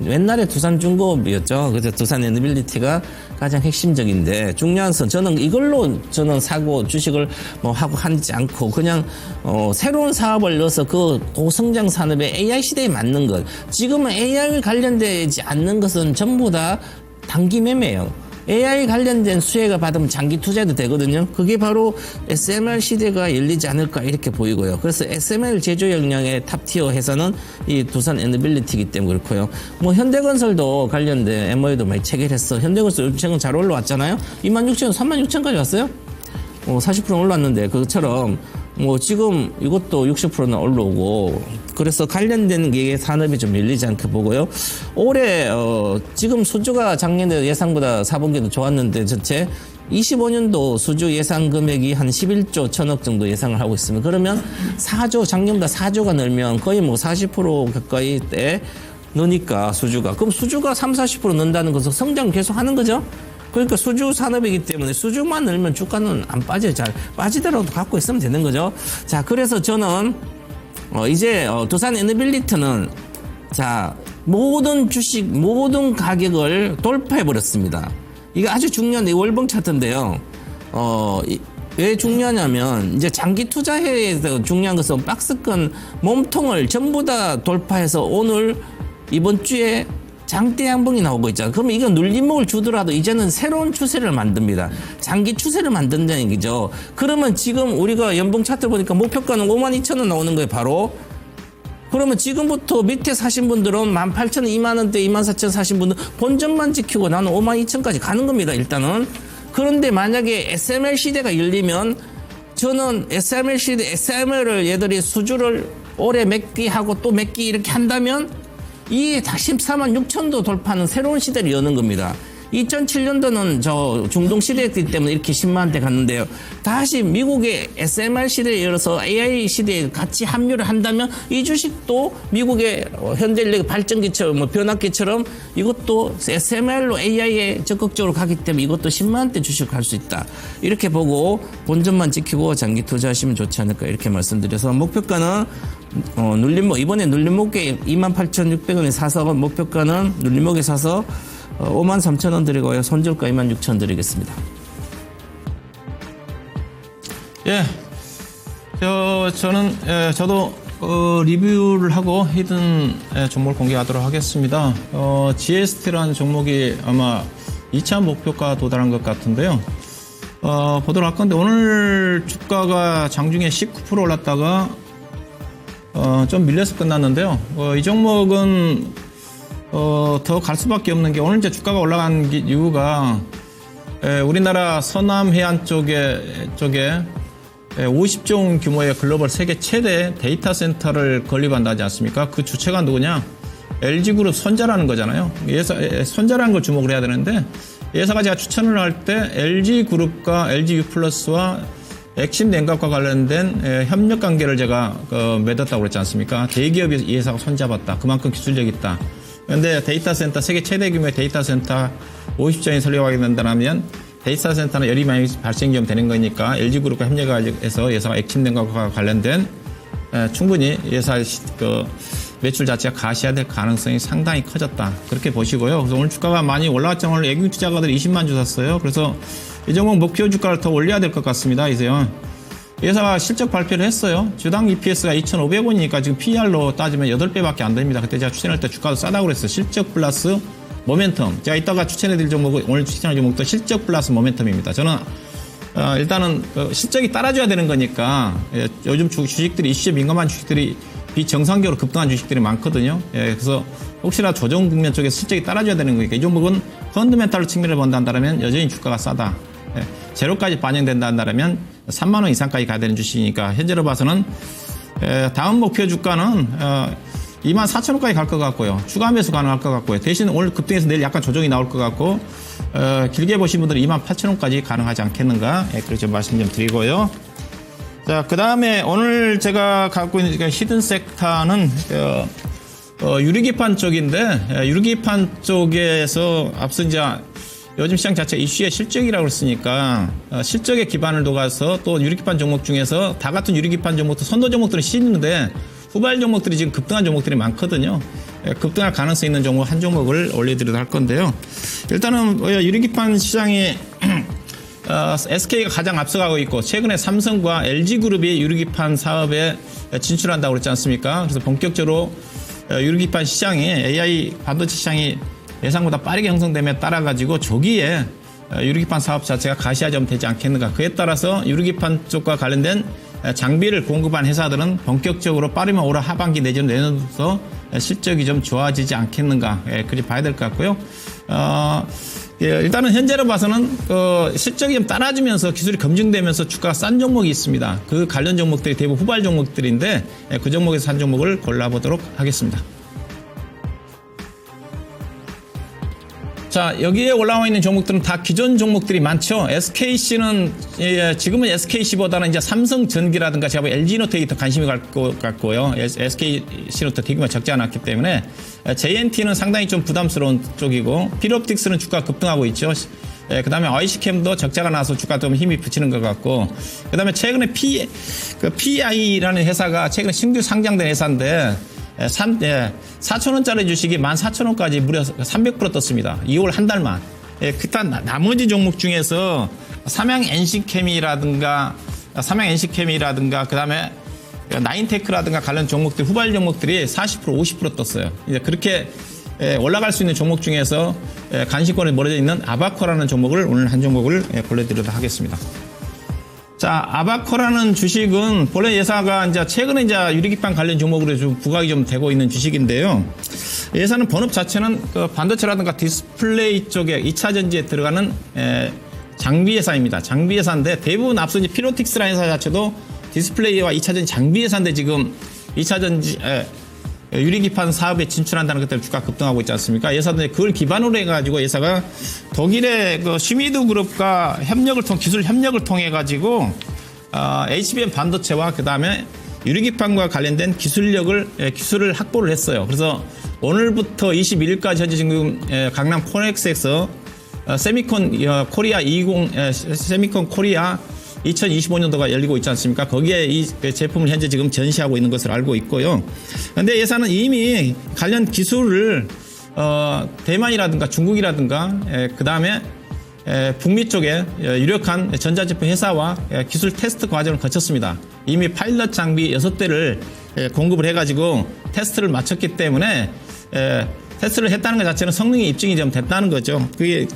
옛날에 두산중공업이었죠. 그래서 두산 에너빌리티가 가장 핵심적인데 중요한 것은 저는 이걸로 사고 주식을 뭐 하고 하지 않고 그냥 새로운 사업을 넣어서 그 고성장 산업의 AI 시대에 맞는 것. 지금은 AI 관련되지 않는 것은 전부 다 단기 매매예요. AI 관련된 수혜가 받으면 장기 투자도 되거든요. 그게 바로 SMR 시대가 열리지 않을까 이렇게 보이고요. 그래서 SMR 제조 역량의 탑티어 회사는 이 두산 에너빌리티이기 때문에 그렇고요. 뭐 현대건설도 관련된 MOU도 많이 체결했어. 현대건설 최근 잘 올라왔잖아요. 26,000원, 36,000까지 왔어요. 40% 올랐는데 그것처럼 뭐 지금 이것도 60%는 올라오고 그래서 관련된 게 산업이 좀 밀리지 않게 보고요. 올해 지금 수주가 작년에 예상보다 4분기도 좋았는데 전체 25년도 수주 예상 금액이 한 11조 1천억 정도 예상을 하고 있습니다. 그러면 4조 작년보다 4조가 늘면 거의 뭐 40% 가까이 때 느니까 수주가 그럼 수주가 30-40% 는다는 것은 성장 계속 하는 거죠. 그러니까 수주 산업이기 때문에 수주만 늘면 주가는 안 빠져요. 잘 빠지더라도 갖고 있으면 되는 거죠. 자, 그래서 저는 이제 두산 에너빌리티는 자 모든 주식 모든 가격을 돌파해 버렸습니다. 이게 아주 중요한 월봉 차트인데요. 왜 중요하냐면 이제 장기 투자해서 중요한 것은 박스권 몸통을 전부 다 돌파해서 오늘 이번 주에 장대 양봉이 나오고 있잖아요. 그러면 이거 눌림목을 주더라도 이제는 새로운 추세를 만듭니다. 장기 추세를 만든다는 얘기죠. 그러면 지금 우리가 연봉 차트 보니까 목표가는 52,000원 나오는 거예요, 바로. 그러면 지금부터 밑에 사신 분들은 18,000원, 2만원대, 24,000원 사신 분들은 본전만 지키고 나는 52,000원까지 가는 겁니다, 일단은. 그런데 만약에 SMR 시대가 열리면 저는 SMR 시대, SMR을 얘들이 수주를 올해 몇 기 하고 또 몇 기 이렇게 한다면 이 146,000도 돌파하는 새로운 시대를 여는 겁니다. 2007년도는 저 중동 시대였기 때문에 이렇게 10만원대 갔는데요. 다시 미국의 SMR 시대에 열어서 AI 시대에 같이 합류를 한다면 이 주식도 미국의 현대인력 발전기처럼 뭐 변압기처럼 이것도 SMR로 AI에 적극적으로 가기 때문에 이것도 10만원대 주식 갈 수 있다. 이렇게 보고 본전만 지키고 장기 투자하시면 좋지 않을까 이렇게 말씀드려서 목표가는 눌림목 이번에 눌림목에 28,600원에 사서 목표가는 눌림목에 사서 53,000원 드리고요. 손절가 26,000원 드리겠습니다. 예, 저도 리뷰를 하고 히든 종목을 공개하도록 하겠습니다. GST라는 종목이 아마 2차 목표가 도달한 것 같은데요. 보도록 할 건데 오늘 주가가 장중에 19% 올랐다가 좀 밀려서 끝났는데요. 이 종목은 더 갈 수밖에 없는 게 오늘 이제 주가가 올라간 이유가 우리나라 서남 해안 쪽에 50조 원 규모의 글로벌 세계 최대 데이터 센터를 건립한다지 않습니까? 그 주체가 누구냐? LG그룹 손자라는 거잖아요. 손자라는 걸 주목을 해야 되는데 예사가 제가 추천을 할 때 LG그룹과 LG유플러스와 액심 냉각과 관련된 협력 관계를 제가 맺었다고 그랬지 않습니까? 대기업이 이 회사가 손잡았다. 그만큼 기술력이 있다. 그런데 데이터 센터, 세계 최대 규모의 데이터 센터 50조에 설립하게 된다면 데이터 센터는 열이 많이 발생이 좀 되는 거니까 LG그룹과 협력해서 예사가 액심 냉각과 관련된 충분히 예사 매출 자체가 가시화될 가능성이 상당히 커졌다. 그렇게 보시고요. 그래서 오늘 주가가 많이 올라왔죠. 오늘 예금 투자가들이 20만 주 샀어요. 그래서 이 종목 목표 주가를 더 올려야 될 것 같습니다. 이제요. 회사가 실적 발표를 했어요. 주당 EPS가 2,500원이니까 지금 PR로 따지면 8배밖에 안 됩니다. 그때 제가 추천할 때 주가도 싸다고 그랬어요. 실적 플러스 모멘텀. 제가 이따가 추천해드릴 종목은 오늘 추천할 종목도 실적 플러스 모멘텀입니다. 저는 일단은 실적이 따라줘야 되는 거니까 요즘 주식들이 이슈에 민감한 주식들이 비정상적으로 급등한 주식들이 많거든요. 그래서 혹시나 조정 국면 쪽에서 실적이 따라줘야 되는 거니까 이 종목은 펀드멘탈 측면을 본다면 여전히 주가가 싸다. 제로까지 반영된다 한다면 3만 원 이상까지 가야 되는 주식이니까 현재로 봐서는 다음 목표 주가는 24,000원까지 갈 것 같고요. 추가 매수 가능할 것 같고요. 대신 오늘 급등해서 내일 약간 조정이 나올 것 같고 길게 보신 분들은 28,000원까지 가능하지 않겠는가 그렇게 말씀 좀 드리고요. 자, 그 다음에 오늘 제가 갖고 있는 히든 섹터는 유리기판 쪽인데 유리기판 쪽에서 앞서 이제 요즘 시장 자체 이슈의 실적이라고 했으니까 실적에 기반을 둬가서 또 유리기판 종목 중에서 다 같은 유리기판 종목도 선도 종목들은 씻는데 후발 종목들이 지금 급등한 종목들이 많거든요. 급등할 가능성이 있는 종목 한 종목을 올려드리도록 할 건데요. 일단은 유리기판 시장이 SK가 가장 앞서가고 있고 최근에 삼성과 LG그룹이 유리기판 사업에 진출한다고 그랬지 않습니까? 그래서 본격적으로 유리기판 시장이 AI 반도체 시장이 예상보다 빠르게 형성됨에 따라 가지고 조기에 유리기판 사업 자체가 가시화되면 되지 않겠는가. 그에 따라서 유리기판 쪽과 관련된 장비를 공급한 회사들은 본격적으로 빠르면 올 하반기 내지는 내년부터 실적이 좀 좋아지지 않겠는가. 그렇게 봐야 될 것 같고요. 일단은 현재로 봐서는 실적이 좀 따라주면서 기술이 검증되면서 주가가 싼 종목이 있습니다. 그 관련 종목들이 대부분 후발 종목들인데 그 종목에서 산 종목을 골라보도록 하겠습니다. 자, 여기에 올라와 있는 종목들은 다 기존 종목들이 많죠. SKC는 지금은 SKC보다는 이제 삼성전기라든가 제가 LG노텍이 더 관심이 갈 것 같고요. SKC는 더 대규모가 적지 않았기 때문에 JNT는 상당히 좀 부담스러운 쪽이고 필옵틱스는 주가 급등하고 있죠. 그 다음에 IC캠도 적자가 나서 주가 좀 힘이 붙이는 것 같고 그 다음에 최근에 PI라는 회사가 최근에 신규 상장된 회사인데 4,000원짜리 주식이 14,000원까지 무려 300% 떴습니다. 2월 한 달만. 그딴 나머지 종목 중에서 삼양 NC캠이라든가 그 다음에 나인테크라든가 관련 종목들, 후발 종목들이 40%, 50% 떴어요. 이제 그렇게 올라갈 수 있는 종목 중에서 간식권에 멀어져 있는 아바코라는 종목을 오늘 한 종목을 골라드리도록 하겠습니다. 자, 아바코라는 주식은 본래 회사가 이제 최근에 이제 유리기판 관련 종목으로 좀 부각이 좀 되고 있는 주식인데요. 회사는 본업 자체는 그 반도체라든가 디스플레이 쪽에 2차 전지에 들어가는 장비 회사입니다. 장비 회사인데 대부분 앞서 이제 피로틱스라는 회사 자체도 디스플레이와 2차 전지 장비 회사인데 지금 2차 전지 유리기판 사업에 진출한다는 것 때문에 주가 급등하고 있지 않습니까? 회사도 그걸 기반으로 해가지고 회사가 독일의 그 슈미드 그룹과 기술 협력을 통해 가지고 HBM 반도체와 그 다음에 유리기판과 관련된 기술을 확보를 했어요. 그래서 오늘부터 21일까지 현재 지금 강남 코넥스에서 세미콘 코리아 2025년도가 열리고 있지 않습니까? 거기에 이 제품을 현재 지금 전시하고 있는 것을 알고 있고요. 그런데 회사는 이미 관련 기술을 대만이라든가 중국이라든가 그 다음에 북미 쪽에 유력한 전자제품 회사와 기술 테스트 과정을 거쳤습니다. 이미 파일럿 장비 6대를 공급을 해가지고 테스트를 마쳤기 때문에 테스트를 했다는 것 자체는 성능이 입증이 좀 됐다는 거죠. 그게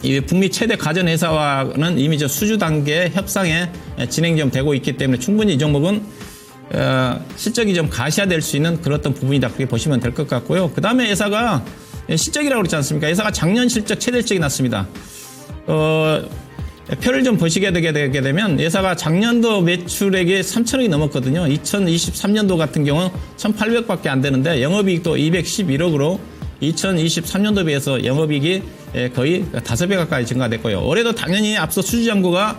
이 북미 최대 가전 회사와는 이미 수주 단계 협상에 진행이 좀 되고 있기 때문에 충분히 이 종목은 실적이 좀 가시화될 수 있는 그런 부분이다. 그렇게 보시면 될 것 같고요. 그 다음에 회사가 실적이라고 그랬지 않습니까? 회사가 작년 실적 최대 실적이 났습니다. 표를 좀 보시게 되게 되면 회사가 작년도 매출액이 3천억이 넘었거든요. 2023년도 같은 경우 1,800밖에 안 되는데 영업이익도 211억으로 2023년도에 비해서 영업이익이 거의 5배 가까이 증가됐고요. 올해도 당연히 앞서 수주잔고가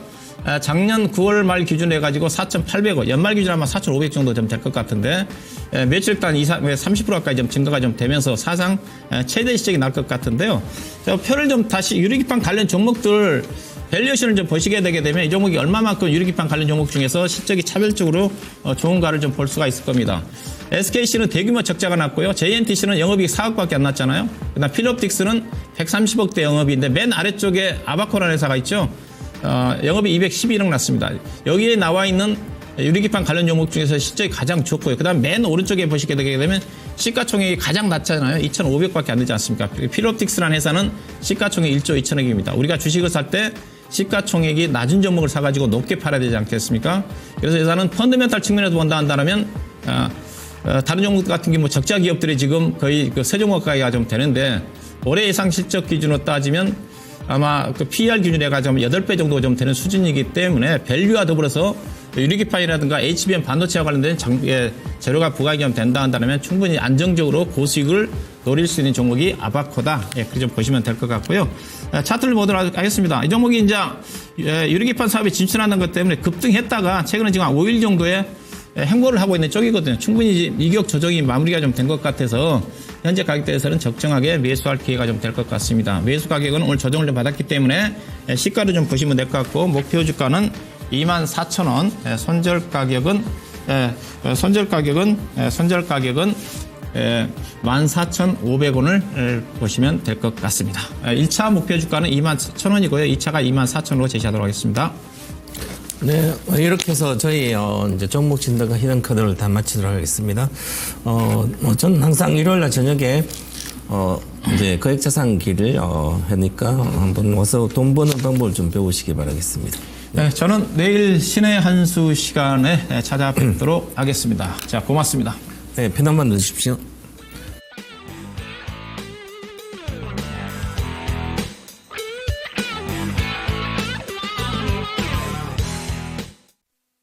작년 9월 말 기준으로 해가지고 4,800억, 연말 기준 아마 4,500 정도 좀 될 것 같은데 매출액도 한 30% 가까이 좀 증가가 좀 되면서 사상 최대 실적이 날 것 같은데요. 표를 좀 다시 유리기판 관련 종목들 밸류에이션을 좀 보시게 되게 되면 이 종목이 얼마만큼 유리기판 관련 종목 중에서 실적이 차별적으로 좋은가를 좀 볼 수가 있을 겁니다. SKC는 대규모 적자가 났고요. JNTC는 영업이익 4억밖에 안 났잖아요. 그다음 필옵틱스는 130억대 영업이인데 맨 아래쪽에 아바코라는 회사가 있죠. 영업이 211억 났습니다. 여기에 나와 있는 유리기판 관련 종목 중에서 실적이 가장 좋고요. 그다음 맨 오른쪽에 보시게 되게 되면 시가총액이 가장 낮잖아요. 2,500밖에 안 되지 않습니까? 필옵틱스라는 회사는 시가총액 1조 2천억입니다. 우리가 주식을 살 때 시가총액이 낮은 종목을 사가지고 높게 팔아야 되지 않겠습니까? 그래서 회사는 펀더멘탈 측면에서 본다 한다면 다른 종목 같은 경우 적자 기업들이 지금 거의 세 종목 가까이가 좀 되는데 올해 예상 실적 기준으로 따지면 아마 PER 기준에 가지고 8배 정도 좀 되는 수준이기 때문에 밸류와 더불어서 유리기판이라든가 HBM 반도체와 관련된 재료가 부각이 좀 된다 한다면 충분히 안정적으로 고수익을 노릴 수 있는 종목이 아바코다. 그렇게 좀 보시면 될 것 같고요. 차트를 보도록 하겠습니다. 이 종목이 이제 유리기판 사업에 진출하는 것 때문에 급등했다가 최근에 지금 한 5일 정도에 행보를 하고 있는 쪽이거든요. 충분히 이격 조정이 마무리가 좀 된 것 같아서 현재 가격대에서는 적정하게 매수할 기회가 좀 될 것 같습니다. 매수 가격은 오늘 조정을 좀 받았기 때문에 시가를 좀 보시면 될 것 같고 목표 주가는 24,000원, 손절 가격은 14,500원을 보시면 될 것 같습니다. 1차 목표 주가는 21,000원이고요. 2차가 24,000원으로 제시하도록 하겠습니다. 네, 이렇게 해서 저희 이제 종목 진단과 히든 카드를 다 마치도록 하겠습니다. 저는 항상 일요일 날 저녁에 이제 거액자산기를 하니까 한번 와서 돈 버는 방법을 좀 배우시기 바라겠습니다. 네, 저는 내일 신의 한 수 시간에 찾아뵙도록 하겠습니다. 자, 고맙습니다. 네, 편한 만 넣으십시오.